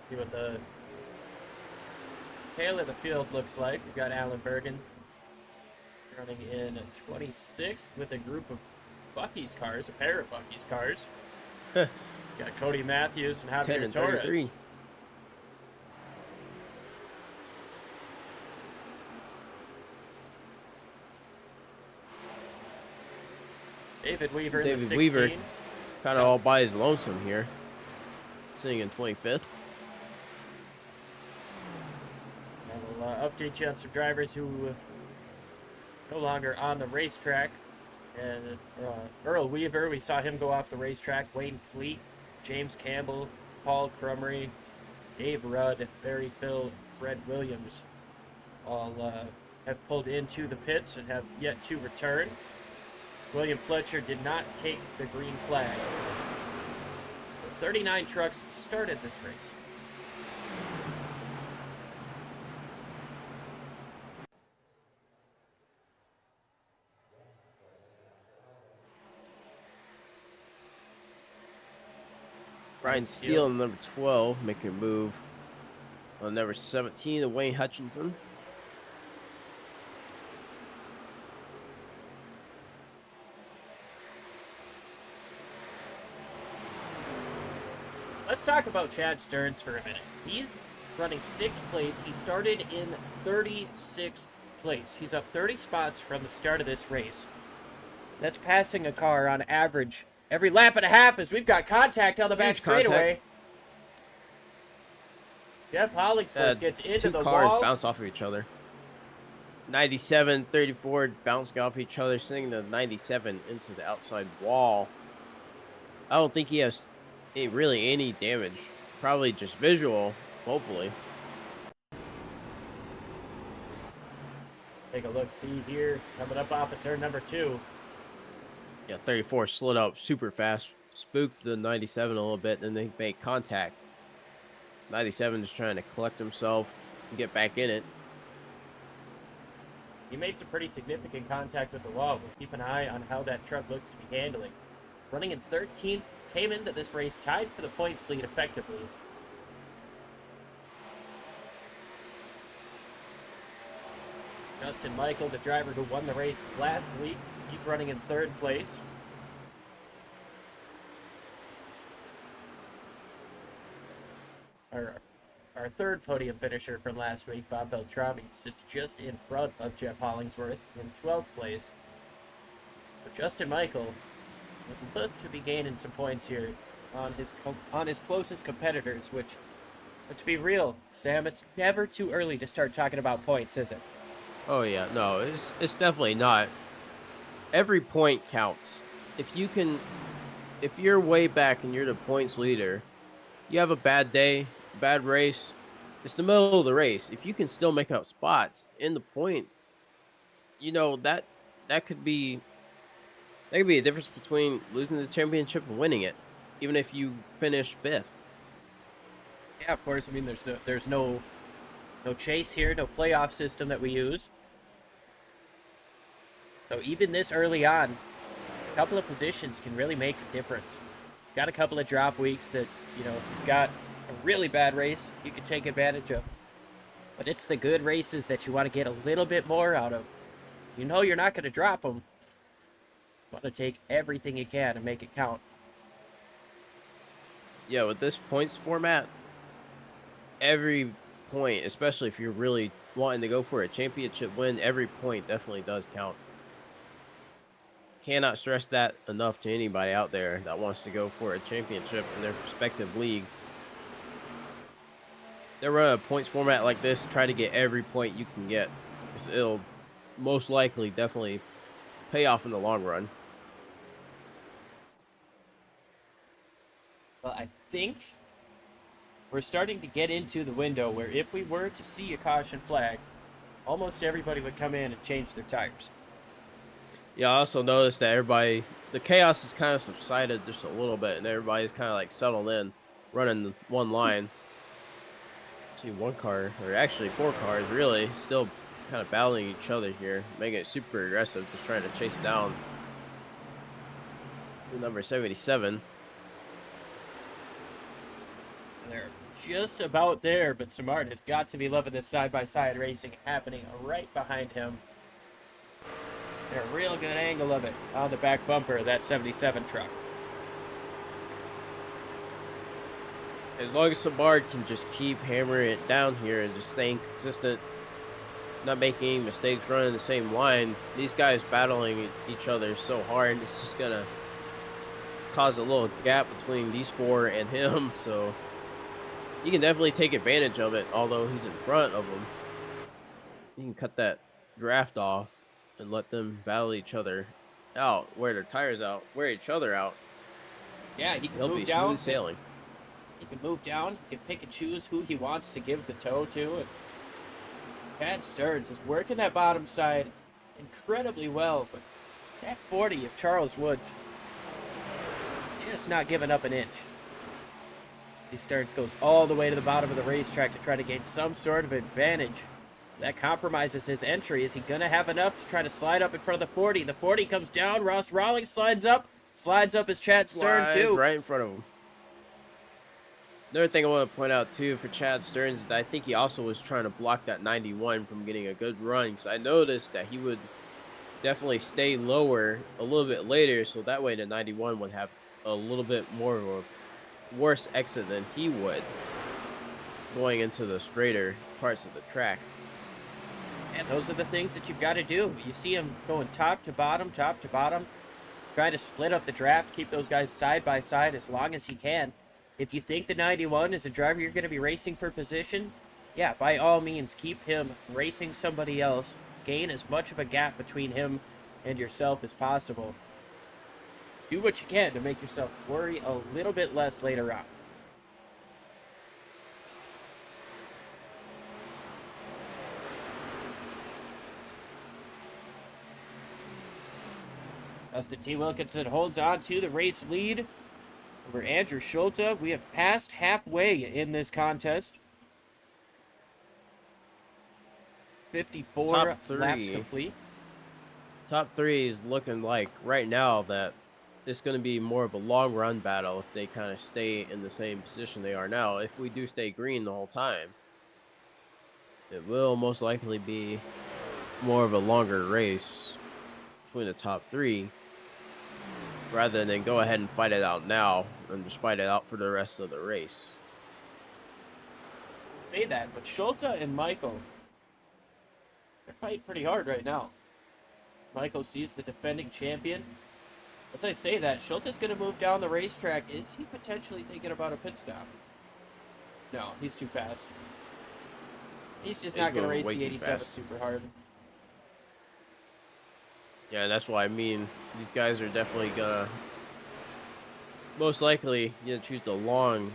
See what the tail of the field looks like. We've got Alan Bergen running in 26th with a group of Bucky's cars, a pair of Bucky's cars. Got Cody Matthews and 10 Javier and Torres. 33. David Weaver in the David 16. Weaver kind of all by his lonesome here. Sitting in 25th. And we'll update you on some drivers who no longer on the racetrack. And Earl Weaver, we saw him go off the racetrack. Wayne Fleet, James Campbell, Paul Crumry, Dave Rudd, Barry Phil, Fred Williams all have pulled into the pits and have yet to return. William Fletcher did not take the green flag. 39 trucks started this race. Ryan Steele, number 12, making a move on number 17, to Wayne Hutchinson. Let's talk about Chad Stearns for a minute. He's running 6th place. He started in 36th place. He's up 30 spots from the start of this race. That's passing a car on average every lap and a half as we've got contact on the back straightaway. Jeff Hollingsworth gets into the wall. Two cars bounce off of each other. 97, 34 bouncing off each other, sending the 97 into the outside wall. I don't think he has really any damage. Probably just visual, hopefully. Take a look, see here, coming up off of turn number 2. Yeah, 34 slid up super fast, spooked the 97 a little bit, and they made contact. 97 is trying to collect himself and get back in it. He made some pretty significant contact with the wall. We'll keep an eye on how that truck looks to be handling. Running in 13th, came into this race tied for the points lead effectively. Justin Michael, the driver who won the race last week, he's running in 3rd place. Our 3rd podium finisher from last week, Bob Beltrami, sits just in front of Jeff Hollingsworth in 12th place. But Justin Michael would look to be gaining some points here on his closest competitors, which, let's be real, Sam, it's never too early to start talking about points, is it? Oh yeah, no, it's definitely not. Every point counts. If you're way back and you're the points leader, you have a bad day, bad race, it's the middle of the race. If you can still make up spots in the points, you know that could be a difference between losing the championship and winning it, even if you finish 5th. Yeah, of course. I mean, there's no chase here, no playoff system that we use. So even this early on, a couple of positions can really make a difference. Got a couple of drop weeks that, if you've got a really bad race, you can take advantage of. But it's the good races that you want to get a little bit more out of. You know you're not going to drop them. You want to take everything you can and make it count. Yeah, with this points format, every point, especially if you're really wanting to go for a championship win, every point definitely does count. Cannot stress that enough to anybody out there that wants to go for a championship in their respective league. They run a points format like this, try to get every point you can get. It'll most likely definitely pay off in the long run. Well, I think we're starting to get into the window where if we were to see a caution flag, almost everybody would come in and change their tires. Yeah, I also noticed that the chaos has kind of subsided just a little bit, and everybody's kind of like settled in, running one line. See, one car, or actually four cars, really, still kind of battling each other here, making it super aggressive, just trying to chase down the number 77. They're just about there, but Samart has got to be loving this side-by-side racing happening right behind him. And a real good angle of it on the back bumper of that 77 truck. As long as Samard can just keep hammering it down here and just staying consistent, not making any mistakes, running the same line, these guys battling each other so hard, it's just gonna cause a little gap between these four and him. So he can definitely take advantage of it, although he's in front of him. He can cut that draft off and let them battle each other out, wear their tires out, wear each other out. Yeah, he can He'll move be down. smooth sailing. He can move down. He can pick and choose who he wants to give the tow to. And Chad Stearns is working that bottom side incredibly well, but that 40 of Charles Woods just not giving up an inch. Stearns goes all the way to the bottom of the racetrack to try to gain some sort of advantage. That compromises his entry. Is he going to have enough to try to slide up in front of the 40? The 40 comes down. Ross Rawlings slides up. Slides up as Chad Stearns, too. Right in front of him. Another thing I want to point out, too, for Chad Stearns is that I think he also was trying to block that 91 from getting a good run. Because I noticed that he would definitely stay lower a little bit later, so that way the 91 would have a little bit more of a worse exit than he would going into the straighter parts of the track. And those are the things that you've got to do. You see him going top to bottom, trying to split up the draft, keep those guys side by side as long as he can. If you think the 91 is a driver you're going to be racing for position, yeah, by all means, keep him racing somebody else. Gain as much of a gap between him and yourself as possible. Do what you can to make yourself worry a little bit less later on. Dustin T. Wilkinson holds on to the race lead over Andrew Schulte. We have passed halfway in this contest. 54 laps complete. Top three is looking like right now that it's going to be more of a long run battle if they kind of stay in the same position they are now. If we do stay green the whole time, it will most likely be more of a longer race between the top three, rather than go ahead and fight it out now and just fight it out for the rest of the race. Say that, but Schulte and Michael, they're fighting pretty hard right now. Michael sees the defending champion. As I say that, Schulte's going to move down the racetrack. Is he potentially thinking about a pit stop? No, he's too fast. He's just not going to race the 87 super hard. Yeah, that's why I mean these guys are definitely gonna most likely choose the long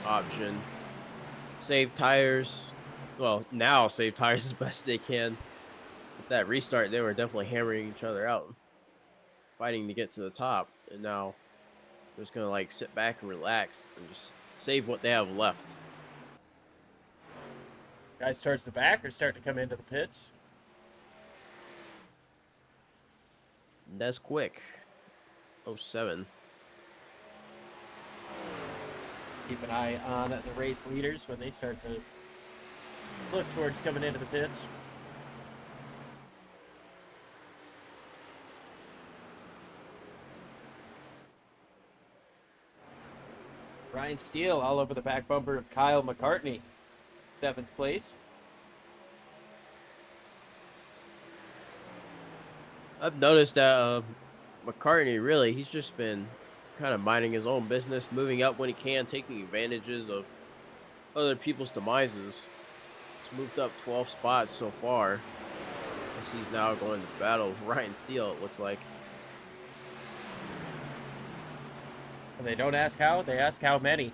option. Save tires. Well, now save tires as best they can. With that restart, they were definitely hammering each other out, fighting to get to the top, and now they're just gonna like sit back and relax and just save what they have left. Guys towards the back are starting to come into the pits. That's quick. 07. Keep an eye on the race leaders when they start to look towards coming into the pits. Ryan Steele all over the back bumper of Kyle McCartney. 7th place. I've noticed that McCartney, really, he's just been kind of minding his own business, moving up when he can, taking advantages of other people's demises. He's moved up 12 spots so far. As he's now going to battle Ryan Steele, it looks like. And they don't ask how, they ask how many.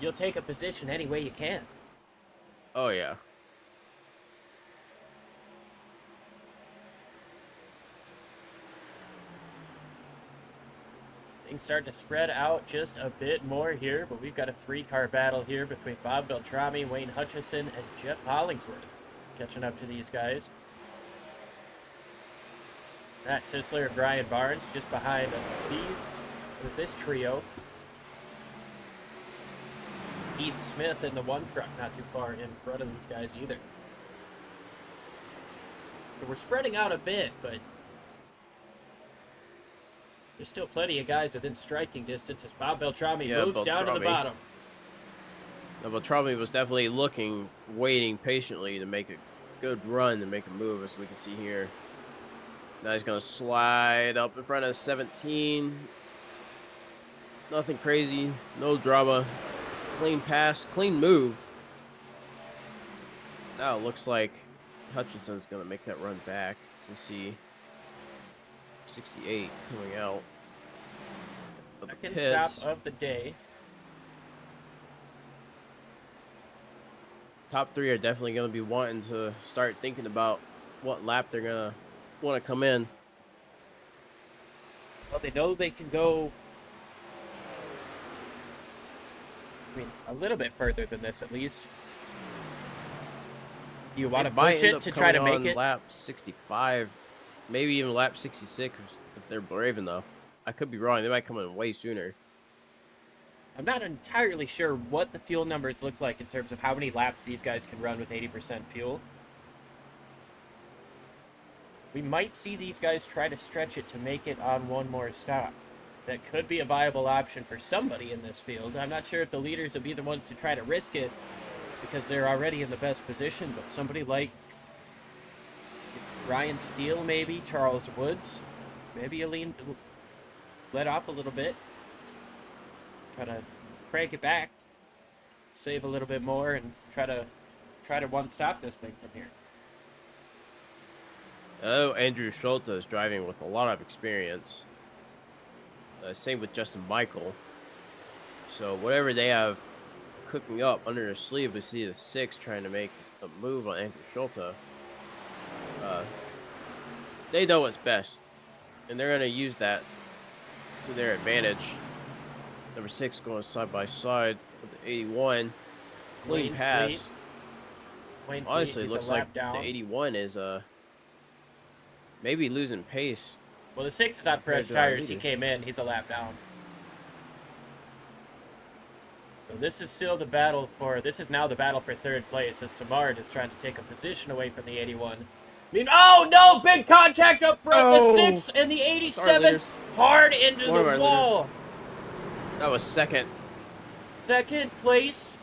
You'll take a position any way you can. Oh yeah. Things starting to spread out just a bit more here, but we've got a 3-car battle here between Bob Beltrami, Wayne Hutchison, and Jeff Hollingsworth. Catching up to these guys. Matt Sisler and Brian Barnes just behind these with this trio. Heath Smith in the one truck, not too far in front of these guys either. So we're spreading out a bit, but there's still plenty of guys within striking distance as Bob Beltrami moves down to the bottom. Now, Beltrami was definitely looking, waiting patiently to make a good run and make a move, as we can see here. Now he's going to slide up in front of 17. Nothing crazy, no drama. Clean pass, clean move. Now it looks like Hutchinson's going to make that run back. So we see 68 coming out of the Second pits. stop of the day. Top three are definitely going to be wanting to start thinking about what lap they're going to want to come in. Well, they know they can go, I mean, a little bit further than this at least. You want to push it to try to make it? Lap 65, maybe even lap 66 if they're brave enough. I could be wrong. They might come in way sooner. I'm not entirely sure what the fuel numbers look like in terms of how many laps these guys can run with 80% fuel. We might see these guys try to stretch it to make it on one more stop. That could be a viable option for somebody in this field. I'm not sure if the leaders will be the ones to try to risk it because they're already in the best position, but somebody like Ryan Steele, maybe, Charles Woods, maybe Aline let off a little bit. Try to crank it back, save a little bit more, and try to one-stop this thing from here. Oh, Andrew Schulte is driving with a lot of experience. Same with Justin Michael. So whatever they have cooking up under their sleeve, we see the 6 trying to make a move on Andrew Schulte. They know what's best, and they're going to use that to their advantage. Number 6 going side by side with the 81. Clean pass. Wayne Honestly, Fleet it looks like the 81 is maybe losing pace. Well, the 6 is on fresh tires. He came in. He's a lap down. So this is still the battle for... This is now the battle for third place as Samard is trying to take a position away from the 81. I mean, oh, no! Big contact up front. Oh, the 6 and the 87 hard into the wall. That was second. Second place,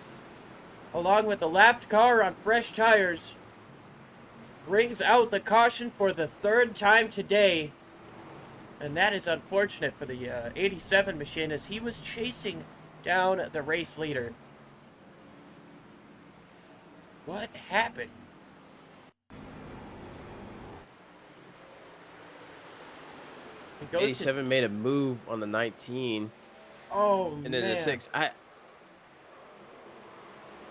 along with the lapped car on fresh tires, brings out the caution for the 3rd time today. And that is unfortunate for the 87 machine as he was chasing down the race leader. What happened? 87 made a move on the 19. Oh, and then the 6.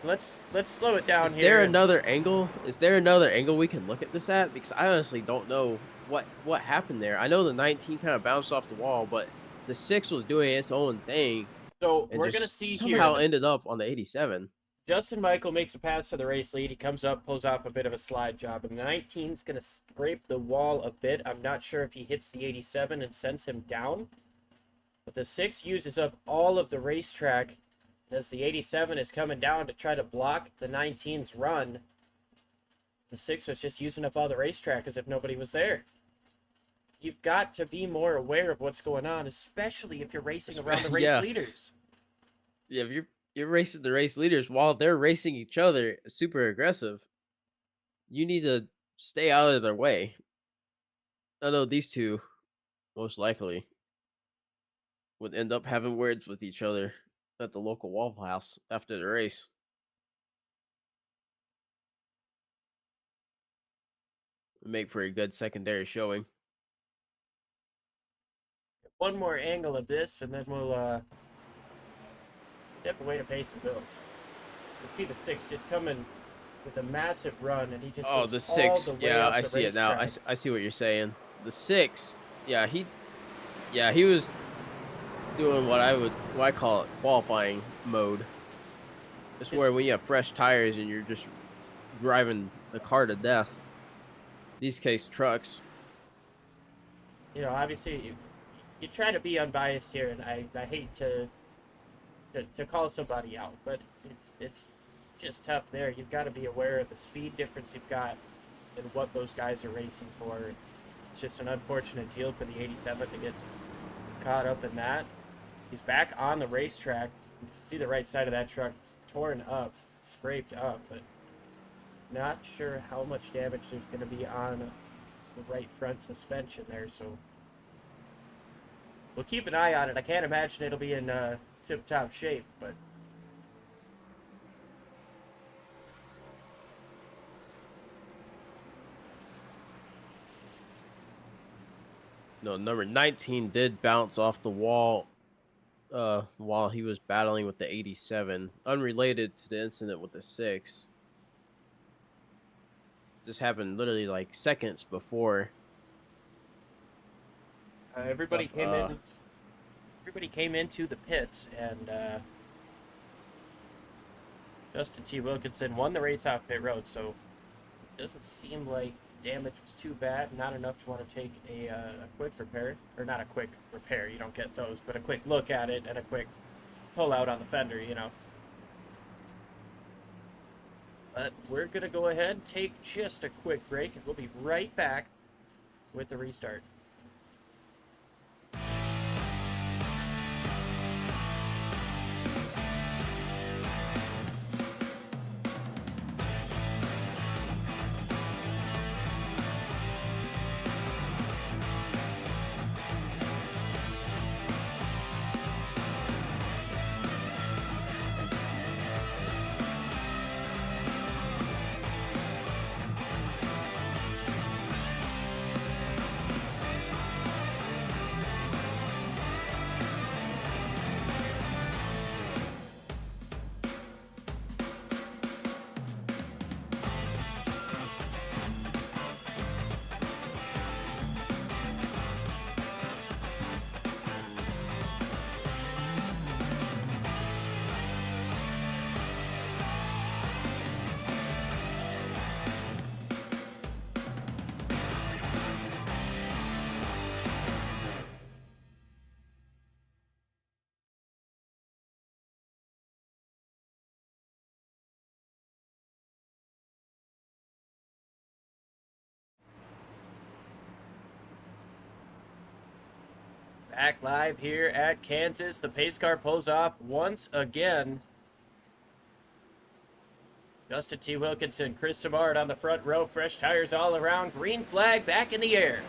Let's slow it down here. Is there another angle? Is there another angle we can look at this at? Because I honestly don't know what happened there. I know the 19 kind of bounced off the wall, but the 6 was doing its own thing. So we're gonna see somehow ended up on the 87. Justin Michael makes a pass to the race lead. He comes up, pulls off a bit of a slide job, and the 19's gonna scrape the wall a bit. I'm not sure if he hits the 87 and sends him down, but the 6 uses up all of the racetrack. As the 87 is coming down to try to block the 19's run, the 6 was just using up all the racetrack as if nobody was there. You've got to be more aware of what's going on, especially if you're racing around the race leaders. Yeah, if you're racing the race leaders while they're racing each other super aggressive, you need to stay out of their way. I know these two most likely would end up having words with each other at the local Waffle House after the race. Make for a good secondary showing. One more angle of this, and then we'll different way to pay some bills. You see the 6 just coming with a massive run, and he just Oh, goes the all 6. the way Yeah, up I the see it now. racetrack. I see what you're saying. The 6. Yeah, he was doing what I call it qualifying mode. It's Just, where when you have fresh tires and you're just driving the car to death. These case trucks. obviously you try to be unbiased here, and I hate to call somebody out, but it's just tough there. You've got to be aware of the speed difference you've got and what those guys are racing for. It's just an unfortunate deal for the 87 to get caught up in that. He's back on the racetrack. You can see the right side of that truck torn up, scraped up, but not sure how much damage there's going to be on the right front suspension there, so we'll keep an eye on it. I can't imagine it'll be in tip-top shape, but No, number 19 did bounce off the wall while he was battling with the 87, unrelated to the incident with the 6. This happened literally like seconds before. everybody Stuff, came in. Everybody came into the pits, and Justin T. Wilkinson won the race off pit road. So it doesn't seem like damage was too bad. Not enough to want to take a quick repair, or not a quick repair. You don't get those, but a quick look at it and a quick pull out on the fender. But we're gonna go ahead and take just a quick break, and we'll be right back with the restart. Back live here at Kansas. The pace car pulls off once again. Justin T. Wilkinson, Chris Samard on the front row, fresh tires all around, green flag back in the air.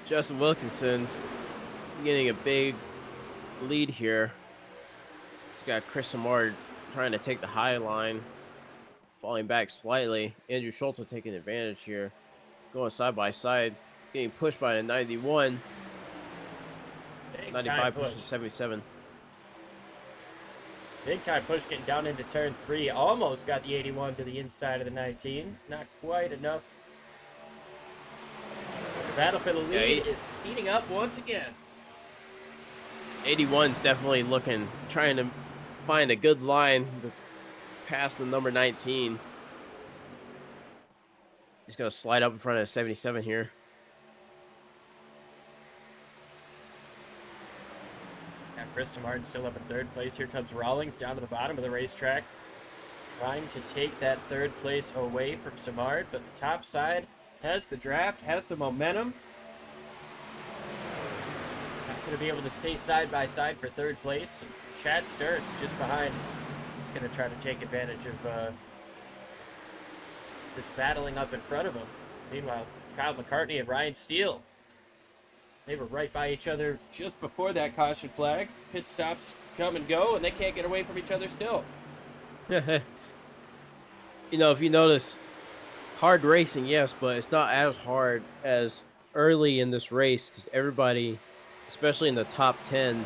Justin Wilkinson getting a big lead here. He's got Chris Samard trying to take the high line, falling back slightly. Andrew Schultz taking advantage here, going side by side, getting pushed by the 91. Big 95 time pushes push. 77. Big time push getting down into turn 3. Almost got the 81 to the inside of the 19. Not quite enough. The battle for the lead is heating up once again. 81's definitely trying to find a good line to pass the number 19. He's going to slide up in front of 77 here. Chris Samard still up in third place. Here comes Rawlings down to the bottom of the racetrack, trying to take that third place away from Samard, but the top side has the draft, has the momentum. Not going to be able to stay side by side for third place. And Chad Sturtz just behind. He's going to try to take advantage of this battling up in front of him. Meanwhile, Kyle McCartney and Ryan Steele, they were right by each other just before that caution flag. Pit stops come and go, and they can't get away from each other still. If you notice, hard racing, yes, but it's not as hard as early in this race because everybody, especially in the top 10,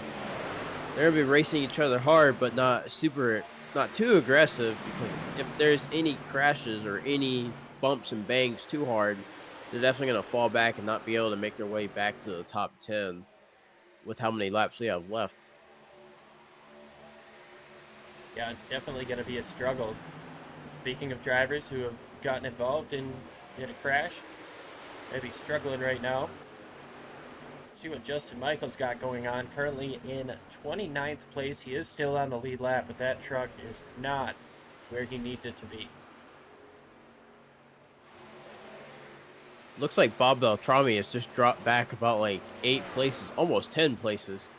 they're gonna be racing each other hard, but not too aggressive. Because if there's any crashes or any bumps and bangs too hard, they're definitely gonna fall back and not be able to make their way back to the top 10 with how many laps we have left. Yeah, it's definitely going to be a struggle. Speaking of drivers who have gotten involved in a crash, maybe struggling right now. See what Justin Michael's got going on. Currently in 29th place. He is still on the lead lap, but that truck is not where he needs it to be. Looks like Bob Beltrami has just dropped back about like 8 places, almost 10 places.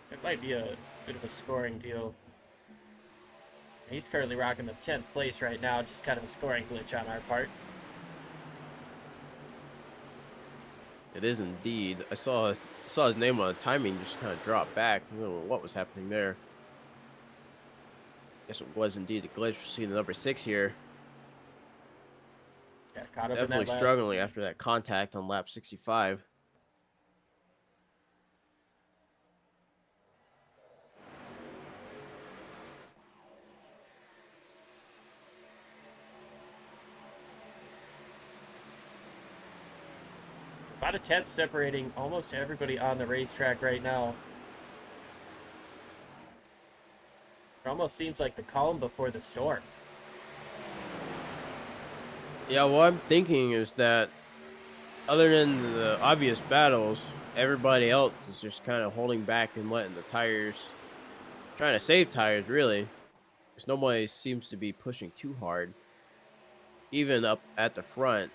It might be a bit of a scoring deal. He's currently rocking the 10th place right now, just kind of a scoring glitch on our part. It is indeed. I saw his name on the timing just kind of drop back. I don't know what was happening there. Guess it was indeed a glitch. We're seeing the number 6 here. Yeah, caught up Definitely in that last... struggling after that contact on lap 65. About a 10th separating almost everybody on the racetrack right now. It almost seems like the calm before the storm. Yeah, what I'm thinking is that other than the obvious battles, everybody else is just kind of holding back and letting the tires, trying to save tires, really. Because nobody seems to be pushing too hard. Even up at the front.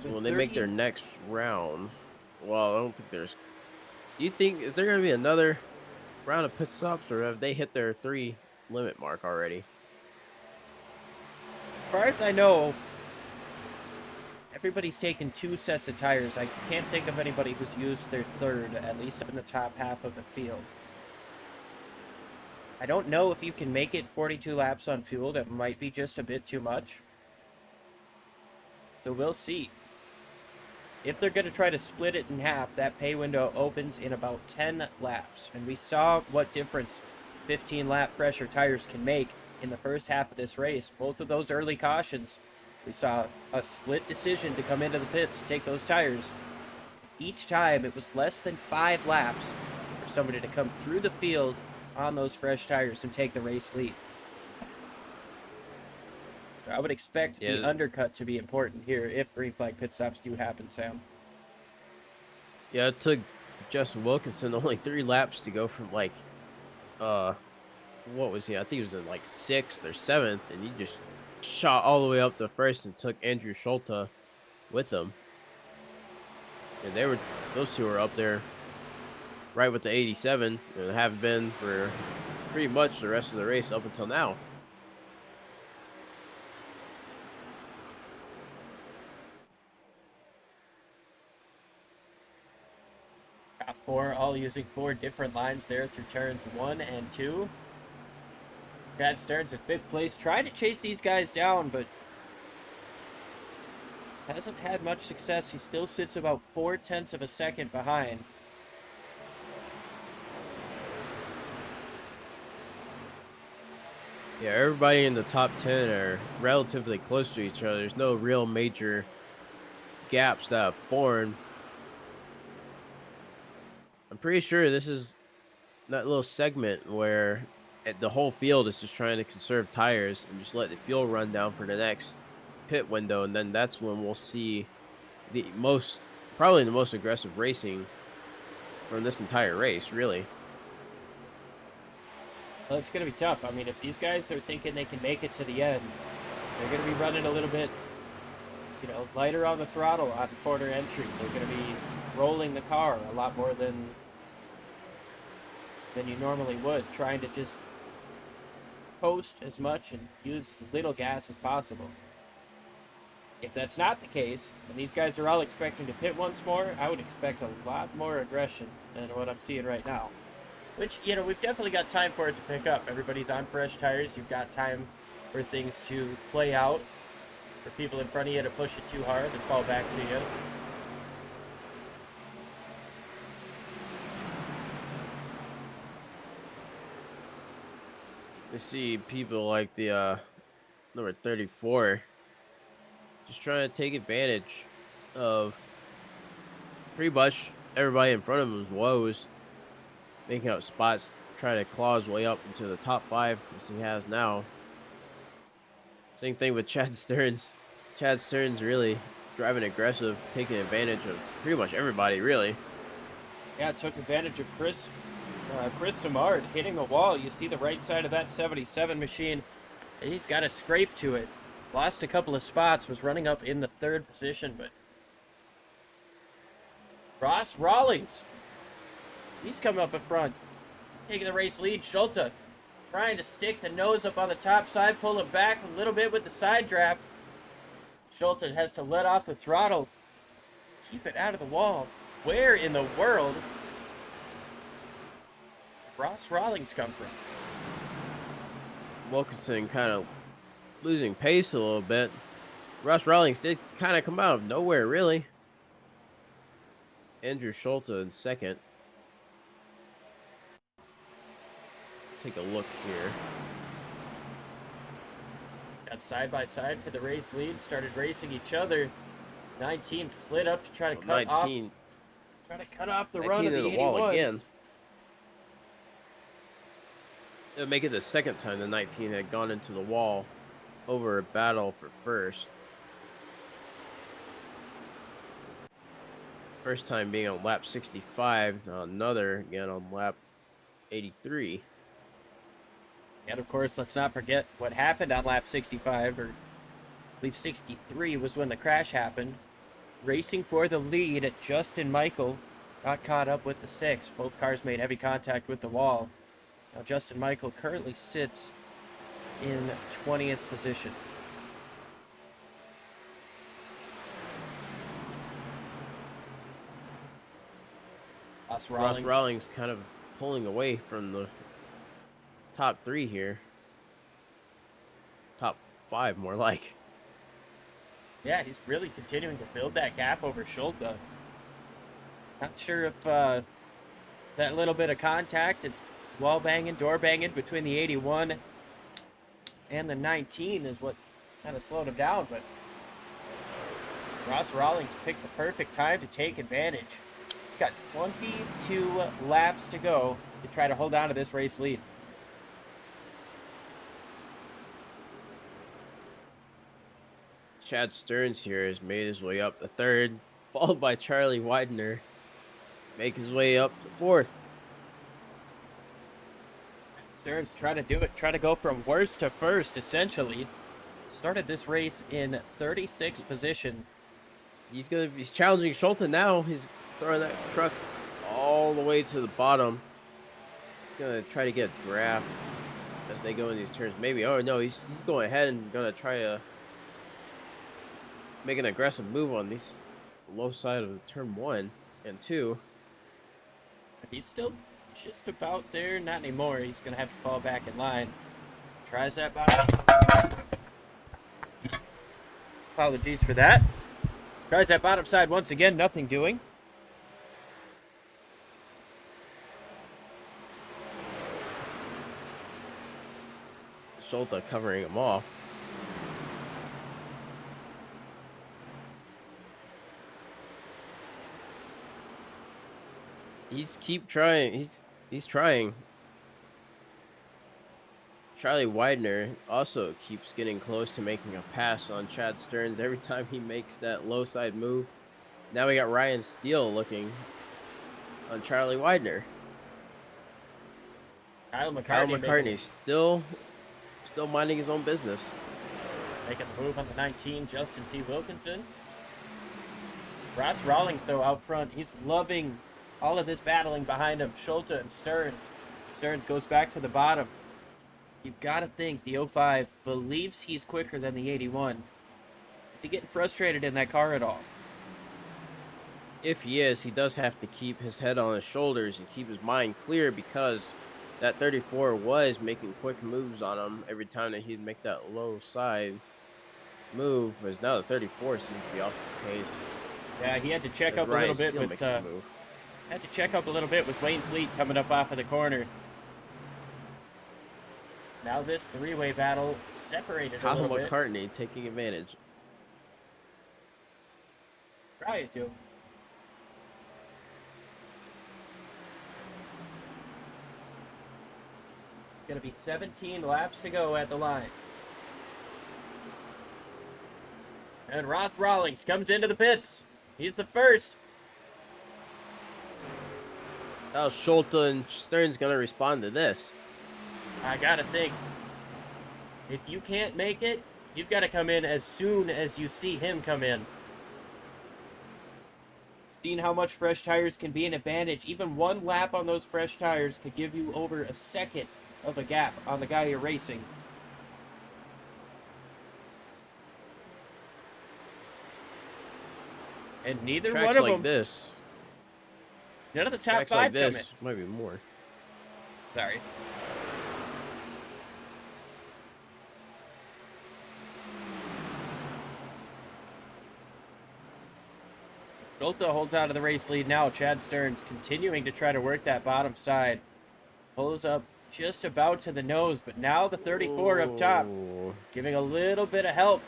So when they make their next round, well, I don't think there's... Do you think, is there going to be another round of pit stops, or have they hit their 3 limit mark already? As far as I know, everybody's taken 2 sets of tires. I can't think of anybody who's used their 3rd, at least up in the top half of the field. I don't know if you can make it 42 laps on fuel. That might be just a bit too much. So we'll see. If they're going to try to split it in half, that pay window opens in about 10 laps. And we saw what difference 15-lap fresher tires can make in the first half of this race. Both of those early cautions, we saw a split decision to come into the pits to take those tires. Each time, it was less than 5 laps for somebody to come through the field on those fresh tires and take the race lead. So I would expect the undercut to be important here if green flag pit stops do happen, Sam. Yeah, it took Justin Wilkinson only 3 laps to go from like, what was he? I think he was in like 6th or 7th, and he just shot all the way up to first and took Andrew Schulte with him. And those two were up there right with the 87, and have been for pretty much the rest of the race up until now. Top 4 all using 4 different lines there through turns 1 and 2. Brad Stearns in 5th place, tried to chase these guys down, but hasn't had much success. He still sits about 0.4 of a second behind. Yeah, everybody in the top 10 are relatively close to each other. There's no real major gaps that have formed. I'm pretty sure this is that little segment where the whole field is just trying to conserve tires and just let the fuel run down for the next pit window, and then that's when we'll see probably the most aggressive racing from this entire race, really. Well, it's going to be tough. I mean, if these guys are thinking they can make it to the end, they're going to be running a little bit, lighter on the throttle on quarter entry. They're going to be rolling the car a lot more than you normally would, trying to just coast as much and use as little gas as possible. If that's not the case, and these guys are all expecting to pit once more, I would expect a lot more aggression than what I'm seeing right now. Which, we've definitely got time for it to pick up. Everybody's on fresh tires. You've got time for things to play out. for people in front of you to push it too hard and fall back to you. You see people like the number 34 just trying to take advantage of pretty much everybody in front of him's woes, making out spots, trying to claw his way up into the top 5 as he has now. Same thing with Chad Stearns. Chad Stearns really driving aggressive, taking advantage of pretty much everybody, really. Yeah, took advantage of Chris Samard hitting a wall. You see the right side of that 77 machine. He's got a scrape to it. Lost a couple of spots, was running up in the 3rd position, but Ross Rawlings, he's coming up in front, taking the race lead. Schulte trying to stick the nose up on the top side, pull it back a little bit with the side draft. Schulte has to let off the throttle, keep it out of the wall. Where in the world did Ross Rawlings come from? Wilkinson kind of losing pace a little bit. Ross Rawlings did kind of come out of nowhere, really. Andrew Schulte in 2nd. Take a look here. Got side by side for the race lead, started racing each other. 19 slid up to try to cut 19. off the run of the 81. Wall again. It'll make it the 2nd time the 19 had gone into the wall over a battle for 1st. First time being on lap 65, another again on lap 83. And of course, let's not forget what happened on lap 65, or I believe 63 was when the crash happened. Racing for the lead, Justin Michael got caught up with the 6. Both cars made heavy contact with the wall. Now Justin Michael currently sits in 20th position. Ross Rawlings kind of pulling away from the top 3 here. Top 5, more like. Yeah, he's really continuing to build that gap over Schulte. Not sure if that little bit of contact and wall banging, door banging between the 81 and the 19 is what kind of slowed him down, but Ross Rawlings picked the perfect time to take advantage. He's got 22 laps to go to try to hold on to this race lead. Chad Stearns here has made his way up to 3rd, followed by Charlie Widener. Make his way up to 4th. Stearns trying to do it, trying to go from worst to first, essentially. Started this race in 36th position. He's challenging Schulte now. He's throwing that truck all the way to the bottom. He's gonna try to get a draft as they go in these turns. Maybe. Oh no, he's going ahead and gonna try to make an aggressive move on this low side of turn 1 and 2. He's still just about there. Not anymore. He's going to have to fall back in line. Tries that bottom. Apologies for that. Tries that bottom side once again. Nothing doing. Schulte covering him off. He's trying. Charlie Widener also keeps getting close to making a pass on Chad Stearns every time he makes that low side move. Now we got Ryan Steele looking on Charlie Widener. Kyle Kyle McCartney still minding his own business. Making the move on the 19, Justin T. Wilkinson. Ross Rawlings, though, out front. He's loving all of this battling behind him. Schulte and Stearns. Stearns goes back to the bottom. You've got to think the 05 believes he's quicker than the 81. Is he getting frustrated in that car at all? If he is, he does have to keep his head on his shoulders and keep his mind clear, because that 34 was making quick moves on him every time that he'd make that low side. move, as now the 34 seems to be off the pace. Yeah, he had to check As up a Ryan little bit Steele with makes the move. Wayne Fleet coming up off of the corner. Now this three-way battle separated a Kyle little bit. McCartney taking advantage. Try to. Gonna be 17 laps to go at the line. And Ross Rawlings comes into the pits. He's the first. Now Schulte and Stern's gonna respond to this. I gotta think. If you can't make it, you've got to come in as soon as you see him come in. Seeing how much fresh tires can be an advantage. Even one lap on those fresh tires could give you over a second of a gap on the guy you're racing. And neither Tracks one of like them. this. None of the top Tracks five like come in. this might be more. Sorry. Schulte holds out of the race lead now. Chad Stearns continuing to try to work that bottom side. Pulls up just about to the nose, but now the 34 up top, Ooh. giving a little bit of help.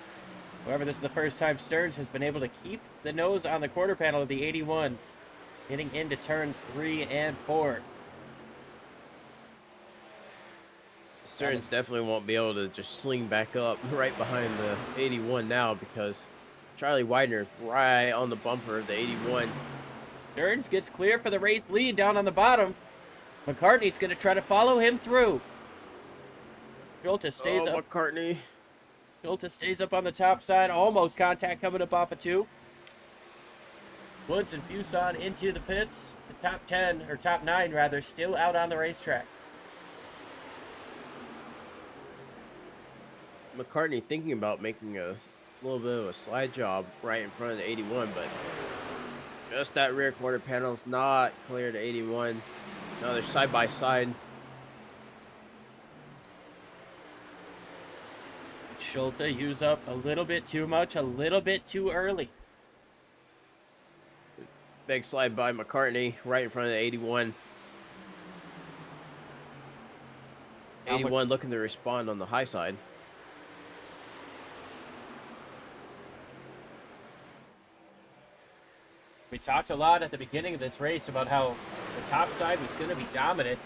However, this is the first time Stearns has been able to keep the nose on the quarter panel of the 81, getting into turns 3 and 4. Stearns definitely won't be able to just sling back up right behind the 81 now, because Charlie Widener is right on the bumper of the 81. Stearns gets clear for the race lead down on the bottom. McCartney's going to try to follow him through. Schulte stays up. McCartney. Schulte stays up on the top side. Almost contact coming up off of 2. Woods and Fuson into the pits. The top 10, or top 9 rather, still out on the racetrack. McCartney thinking about making a little bit of a slide job right in front of the 81, but just that rear quarter panel's not clear to 81. Now they're side by side. Schulte use up a little bit too much, a little bit too early. Big slide by McCartney right in front of the 81. 81 looking to respond on the high side. We talked a lot at the beginning of this race about how the top side was going to be dominant.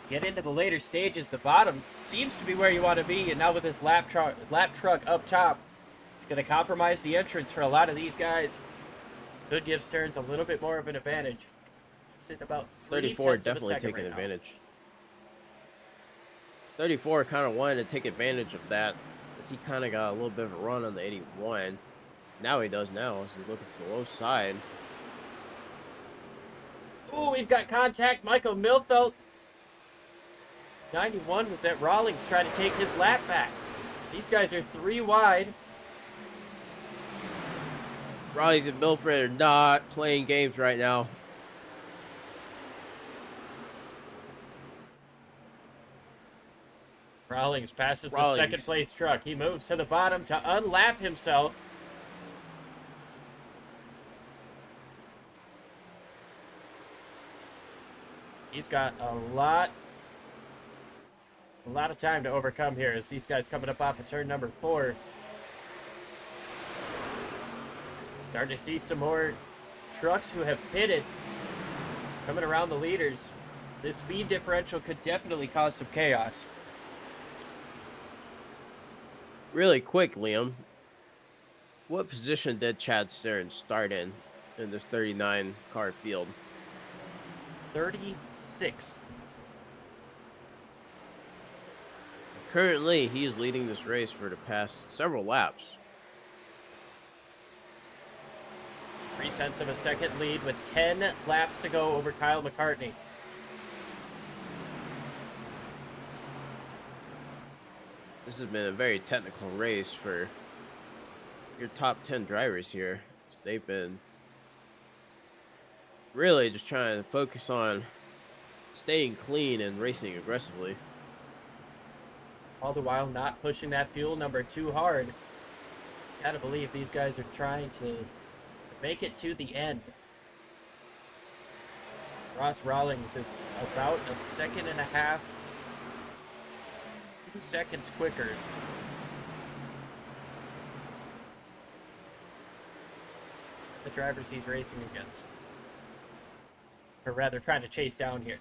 Get into the later stages, the bottom seems to be where you want to be, and now with this lap truck up top, it's going to compromise the entrance for a lot of these guys. Could give Stearns a little bit more of an advantage. Sitting about 34 definitely taking right advantage. 34 kind of wanted to take advantage of that, as he kind of got a little bit of a run on the 81. Now he does now, as he's looking to the low side. Oh, we've got contact. Michael Milfelt. 91 was at Rawlings trying to take his lap back. These guys are 3 wide. Rawlings and Milford are not playing games right now. Rawlings passes the second place truck. He moves to the bottom to unlap himself. He's got a lot of time to overcome here as these guys coming up off of turn number 4. Starting to see some more trucks who have pitted coming around the leaders. This speed differential could definitely cause some chaos. Really quick, Liam. What position did Chad Stearns start in this 39 car field? 36th. Currently, he is leading this race for the past several laps. 0.3 of a second lead with 10 laps to go over Kyle McCartney. This has been a very technical race for your top 10 drivers here. So they've been really just trying to focus on staying clean and racing aggressively. All the while not pushing that fuel number too hard. Gotta believe these guys are trying to make it to the end. Ross Rawlings is about a second and a half, 2 seconds quicker. The drivers he's racing against. Or rather, trying to chase down here.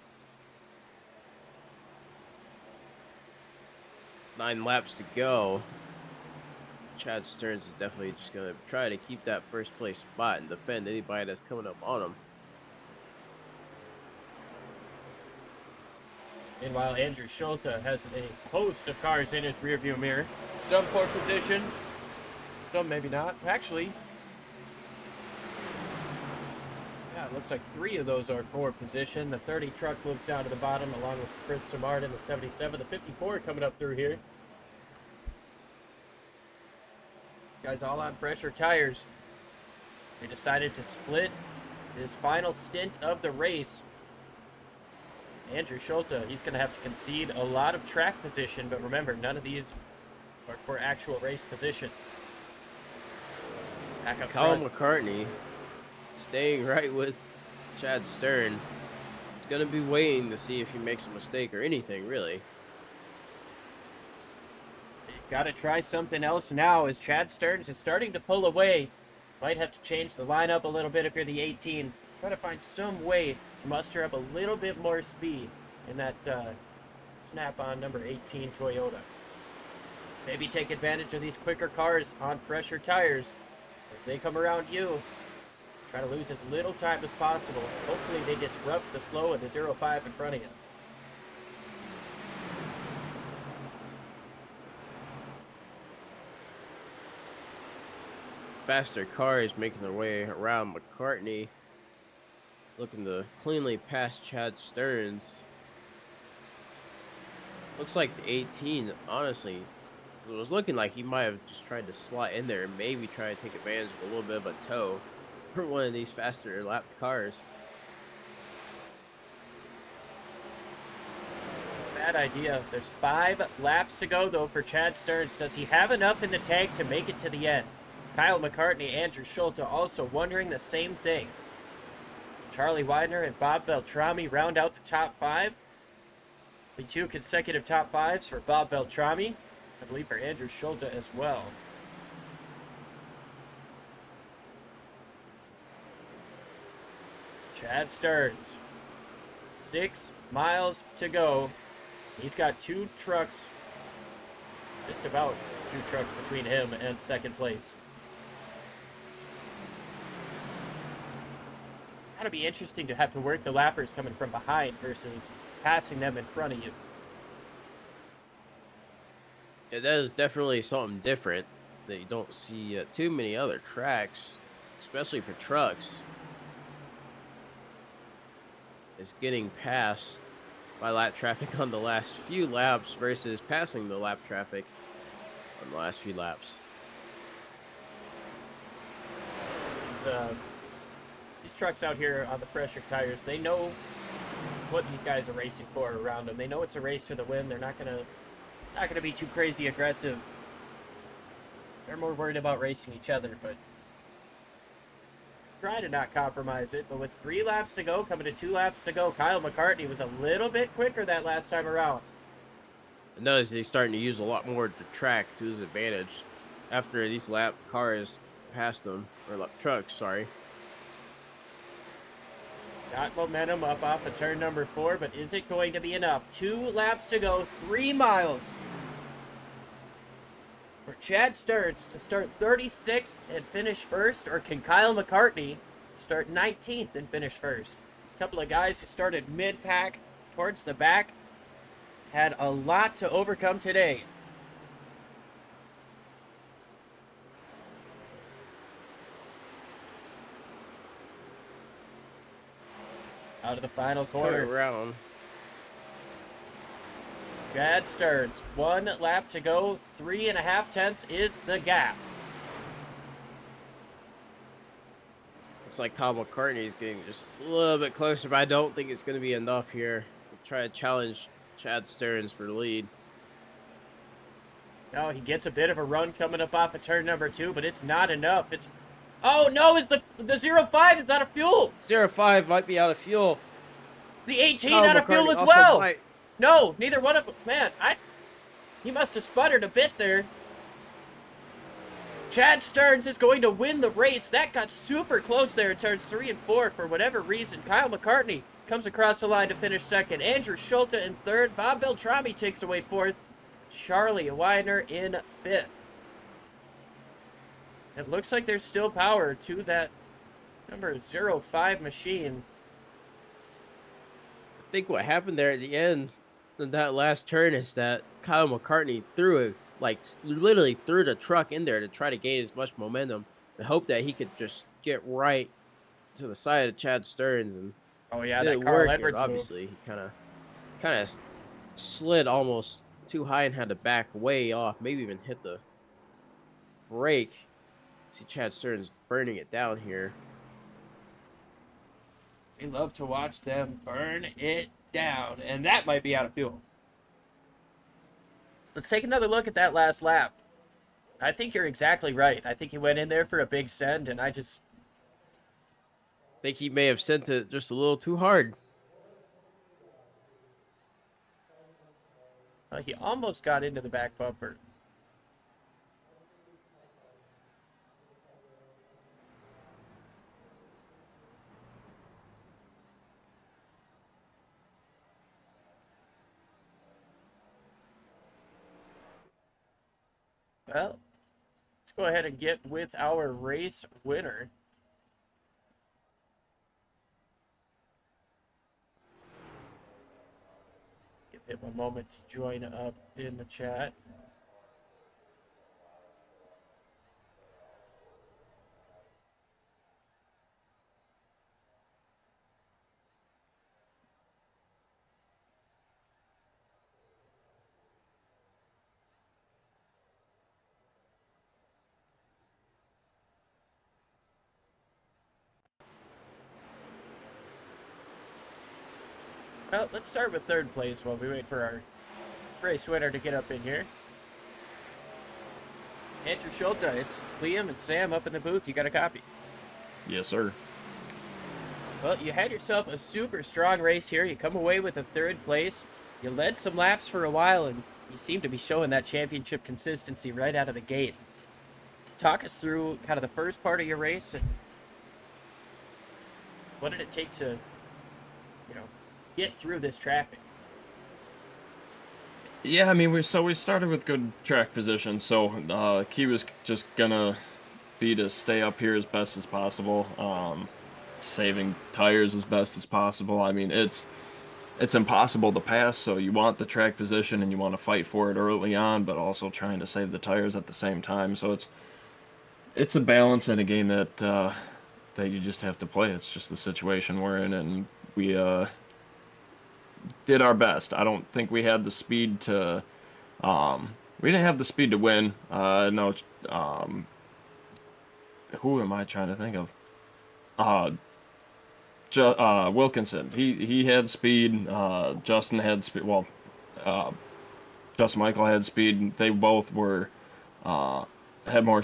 9 laps to go. Chad Stearns is definitely just going to try to keep that first place spot and defend anybody that's coming up on him. Meanwhile, Andrew Schulte has a host of cars in his rearview mirror. Some for position, some maybe not. Actually, yeah, it looks like 3 of those are for position. The 30 truck moves down to the bottom along with Chris Samard in the 77. The 54 coming up through here. These guys all on fresher tires. They decided to split his final stint of the race. Andrew Schulte, he's going to have to concede a lot of track position, but remember, none of these are for actual race positions. Back up Colin front. McCartney staying right with Chad Stern. He's going to be waiting to see if he makes a mistake or anything, really. Got to try something else now as Chad Stearns is starting to pull away. Might have to change the lineup a little bit if you're the 18. Try to find some way to muster up a little bit more speed in that snap-on number 18 Toyota. Maybe take advantage of these quicker cars on fresher tires as they come around you. Try to lose as little time as possible. Hopefully they disrupt the flow of the 05 in front of you. Faster cars making their way around McCartney, looking to cleanly pass Chad Stearns. Looks like the 18, honestly, it was looking like he might have just tried to slide in there and maybe try to take advantage of a little bit of a tow for one of these faster lapped cars. Bad idea. There's 5 laps to go, though, for Chad Stearns. Does he have enough in the tank to make it to the end? Kyle McCartney, Andrew Schulte also wondering the same thing. Charlie Widener and Bob Beltrami round out the top 5. The 2 consecutive top 5s for Bob Beltrami. I believe for Andrew Schulte as well. Chad Stearns. 6 miles to go. He's got 2 trucks. Just about 2 trucks between him and second place. It's gotta be interesting to have to work the lappers coming from behind versus passing them in front of you. Yeah, that is definitely something different that you don't see at too many other tracks, especially for trucks. Is getting passed by lap traffic on the last few laps versus passing the lap traffic on the last few laps. These trucks out here on the pressure tires, they know what these guys are racing for around them. They know it's a race to the win. They're not gonna be too crazy aggressive. They're more worried about racing each other, but try to not compromise it. But with 3 laps to go, coming to 2 laps to go, Kyle McCartney was a little bit quicker that last time around. I notice he's starting to use a lot more of the track to his advantage after these lap cars passed him, or lap trucks, sorry. Got momentum up off of turn number 4, but is it going to be enough? 2 laps to go, 3 miles for Chad Stearns to start 36th and finish first, or can Kyle McCartney start 19th and finish first? A couple of guys who started mid-pack towards the back had a lot to overcome today. Out of the final corner. Around. Chad Stearns, 1 lap to go, 3.5 tenths is the gap. Looks like Kyle McCartney is getting just a little bit closer, but I don't think it's going to be enough here. We'll try to challenge Chad Stearns for the lead. Oh, he gets a bit of a run coming up off of turn number 2, but it's not enough. It's oh no, is the 05 is out of fuel. 05 might be out of fuel. The 18 Kyle out of fuel McCartney as also well. might. No, neither one of them. Man, he must have sputtered a bit there. Chad Stearns is going to win the race. That got super close there in turns 3 and 4 for whatever reason. Kyle McCartney comes across the line to finish second. Andrew Schulte in third. Bob Beltrami takes away fourth. Charlie Weiner in fifth. It looks like there's still power to that number 05 machine. I think what happened there at the end in that last turn is that Kyle McCartney threw it, like literally threw the truck in there to try to gain as much momentum and hope that he could just get right to the side of Chad Stearns, and Oh yeah, it that didn't Carl work. Edwards move. Obviously, he kind of slid almost too high and had to back way off, maybe even hit the brake. See Chad Stearns burning it down here. We love to watch them burn it down, and that might be out of fuel. Let's take another look at that last lap. I think you're exactly right. I think he went in there for a big send, and I think he may have sent it just a little too hard. he almost got into the back bumper. Well, let's go ahead and get with our race winner. Give him a moment to join up in the chat. Well, let's start with third place while we wait for our race winner to get up in here. Andrew Schulte, it's Liam and Sam up in the booth. You got a copy? Yes, sir. Well, you had yourself a super strong race here. You come away with a third place. You led some laps for a while, and you seem to be showing that championship consistency right out of the gate. Talk us through kind of the first part of your race, and what did it take to, get through this traffic? Yeah, I mean, we started with good track position, so key was just gonna be to stay up here as best as possible, saving tires as best as possible. I mean, it's impossible to pass, so you want the track position and you want to fight for it early on, but also trying to save the tires at the same time. So it's a balance in a game that that you just have to play. It's just the situation we're in, and we did our best. I don't think we had the speed to we didn't have the speed to win. No, who am I trying to think of? Wilkinson. He had speed. Justin had speed. Well, Justin Michael had speed. They both were had more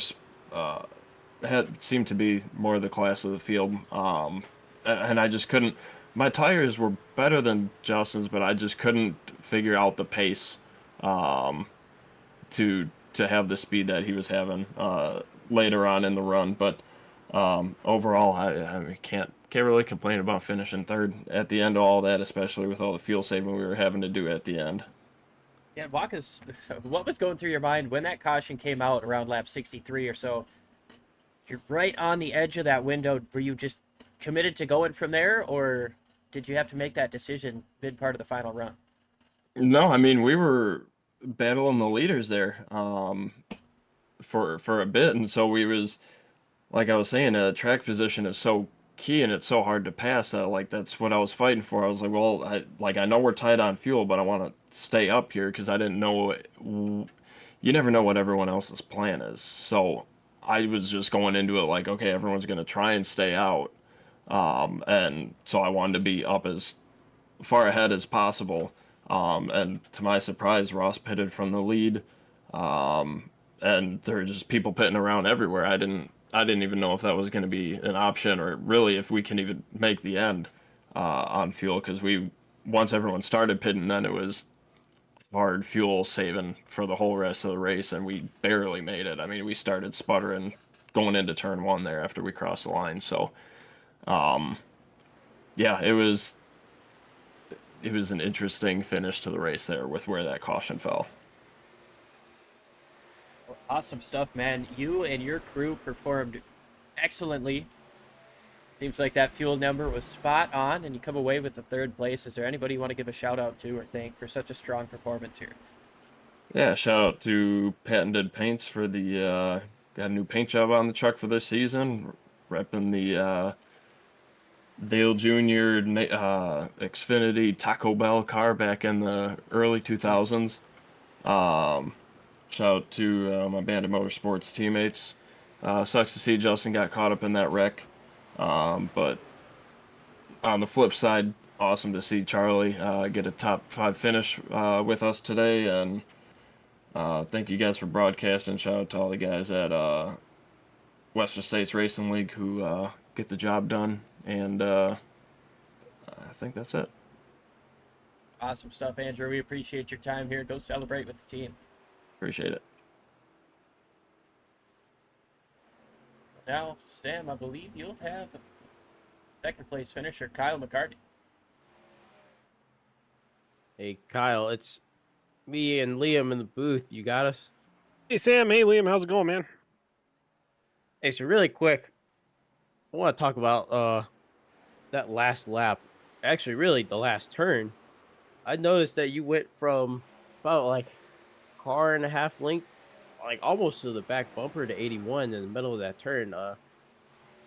seemed to be more the class of the field. And I just couldn't. My tires were better than Justin's, but I just couldn't figure out the pace to have the speed that he was having later on in the run. But overall, I can't really complain about finishing third at the end of all that, especially with all the fuel saving we were having to do at the end. Yeah, walk us. What was going through your mind when that caution came out around lap 63 or so? You're right on the edge of that window. Were you just committed to going from there, or did you have to make that decision mid part of the final run? No, I mean, we were battling the leaders there for a bit, and so we was, like I was saying, track position is so key and it's so hard to pass that, like, that's what I was fighting for. I was like, well, I know we're tight on fuel, but I want to stay up here because I didn't know. You never know what everyone else's plan is, so I was just going into it like, okay, everyone's going to try and stay out. And so I wanted to be up as far ahead as possible. And to my surprise, Ross pitted from the lead. And there were just people pitting around everywhere. I didn't even know if that was going to be an option, or really if we can even make the end on fuel, because once everyone started pitting, then it was hard fuel saving for the whole rest of the race, and we barely made it. I mean, we started sputtering going into turn one there after we crossed the line. So yeah, it was an interesting finish to the race there with where that caution fell. Awesome stuff, man. You and your crew performed excellently. Seems like that fuel number was spot on, and you come away with the third place. Is there anybody you want to give a shout out to or thank for such a strong performance here? Yeah, shout out to Patented Paints for the got a new paint job on the truck for this season, repping the Dale Jr. Xfinity Taco Bell car back in the early 2000s. Shout out to my Bandit Motorsports teammates. Sucks to see Justin got caught up in that wreck. But on the flip side, awesome to see Charlie get a top 5 finish with us today. And thank you guys for broadcasting. Shout out to all the guys at Western States Racing League who get the job done. And I think that's it. Awesome stuff, Andrew. We appreciate your time here. Go celebrate with the team. Appreciate it. Now, Sam, I believe you'll have second place finisher Kyle McCartney. Hey, Kyle, it's me and Liam in the booth. You got us? Hey, Sam. Hey, Liam. How's it going, man? Hey, so really quick, I want to talk about that last lap. Actually, really, the last turn. I noticed that you went from about like car and a half length, like almost to the back bumper to 81 in the middle of that turn.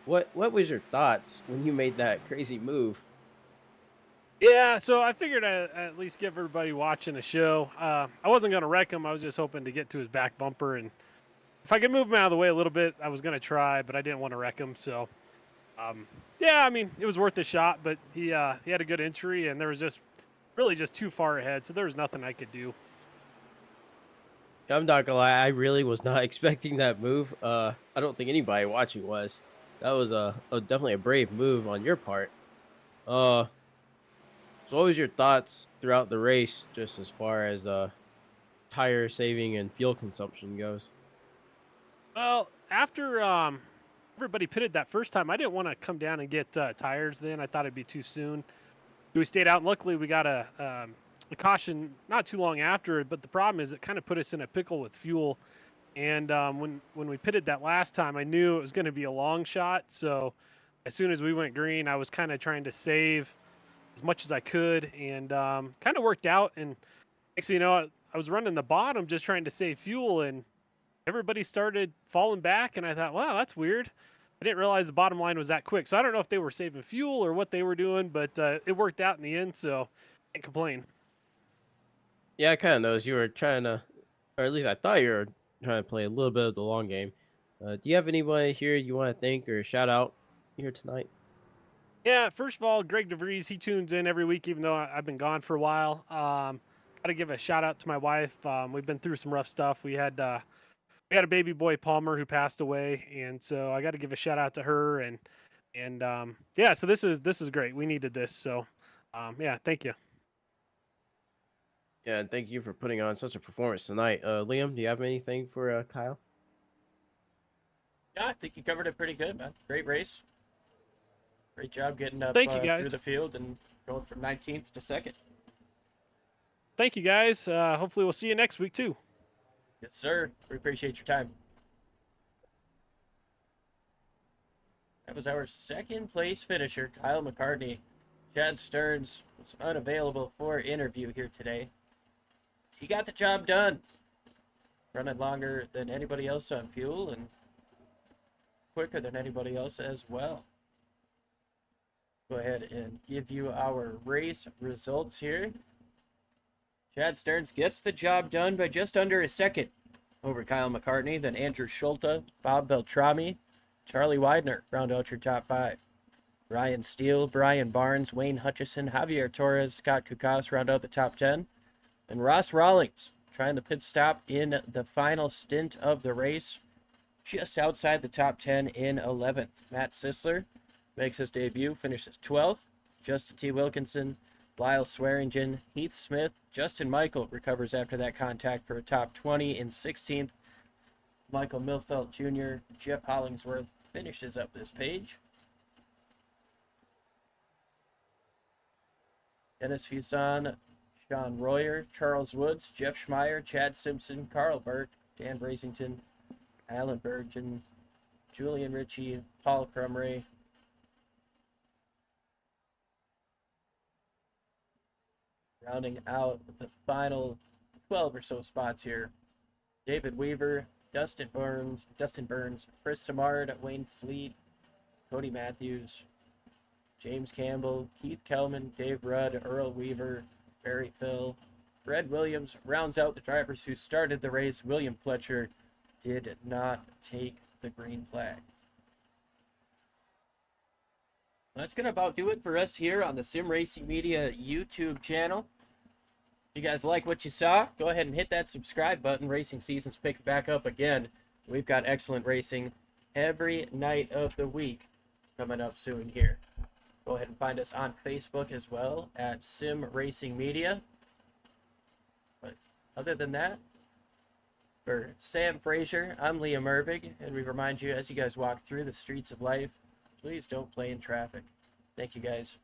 What was your thoughts when you made that crazy move? Yeah, so I figured I'd at least give everybody watching a show. I wasn't going to wreck him. I was just hoping to get to his back bumper. And if I could move him out of the way a little bit, I was going to try, but I didn't want to wreck him. So, yeah, I mean, it was worth a shot, but he had a good entry, and there was just really just too far ahead. So there was nothing I could do. I'm not gonna lie, I really was not expecting that move. I don't think anybody watching was. That was definitely a brave move on your part. So what was your thoughts throughout the race, just as far as tire saving and fuel consumption goes? Well, after everybody pitted that first time, I didn't want to come down and get tires then. I thought it'd be too soon. We stayed out, and luckily we got a caution not too long after it, but the problem is it kind of put us in a pickle with fuel. And when we pitted that last time, I knew it was going to be a long shot. So as soon as we went green, I was kind of trying to save as much as I could, and kind of worked out. And next thing you know, I was running the bottom just trying to save fuel, and everybody started falling back. And I thought, wow, that's weird. I didn't realize the bottom line was that quick. So I don't know if they were saving fuel or what they were doing, but it worked out in the end, so can't complain. Yeah, I kind of noticed you were trying to, or at least I thought you were trying to play a little bit of the long game. Do you have anybody here you want to thank or shout out here tonight? Yeah, first of all, Greg DeVries, he tunes in every week, even though I've been gone for a while. Got to give a shout out to my wife. We've been through some rough stuff. We had a baby boy, Palmer, who passed away, and so I got to give a shout out to her. And yeah, so this is great. We needed this, so yeah, thank you. Yeah, and thank you for putting on such a performance tonight. Liam, do you have anything for Kyle? Yeah, I think you covered it pretty good, man. Great race. Great job getting up Thank you, guys. through the field and going from 19th to 2nd. Thank you, guys. Hopefully we'll see you next week, too. Yes, sir. We appreciate your time. That was our second place finisher, Kyle McCartney. Chad Stearns was unavailable for interview here today. He got the job done. Running longer than anybody else on fuel and quicker than anybody else as well. Go ahead and give you our race results here. Chad Stearns gets the job done by just under a second over Kyle McCartney. Then Andrew Schulte, Bob Beltrami, Charlie Widener round out your top 5. Ryan Steele, Brian Barnes, Wayne Hutchison, Javier Torres, Scott Kukas round out the top 10. And Ross Rawlings, trying the pit stop in the final stint of the race. Just outside the top 10 in 11th. Matt Sisler makes his debut, finishes 12th. Justin T. Wilkinson, Lyle Swearingen, Heath Smith, Justin Michael recovers after that contact for a top 20 in 16th. Michael Milfelt Jr., Jeff Hollingsworth finishes up this page. Dennis Fuson, Sean Royer, Charles Woods, Jeff Schmeier, Chad Simpson, Carl Burke, Dan Brasington, Alan Bergen, Julian Ritchie, Paul Crumray. Rounding out the final 12 or so spots here. David Weaver, Dustin Burns, Chris Samard, Wayne Fleet, Cody Matthews, James Campbell, Keith Kelman, Dave Rudd, Earl Weaver, Barry Phil, Fred Williams rounds out the drivers who started the race. William Fletcher did not take the green flag. That's going to about do it for us here on the Sim Racing Media YouTube channel. If you guys like what you saw, go ahead and hit that subscribe button. Racing season's picking back up again. We've got excellent racing every night of the week coming up soon here. Go ahead and find us on Facebook as well at Sim Racing Media. But other than that, for Sam Frazier, I'm Liam Erbig, and we remind you as you guys walk through the streets of life, please don't play in traffic. Thank you guys.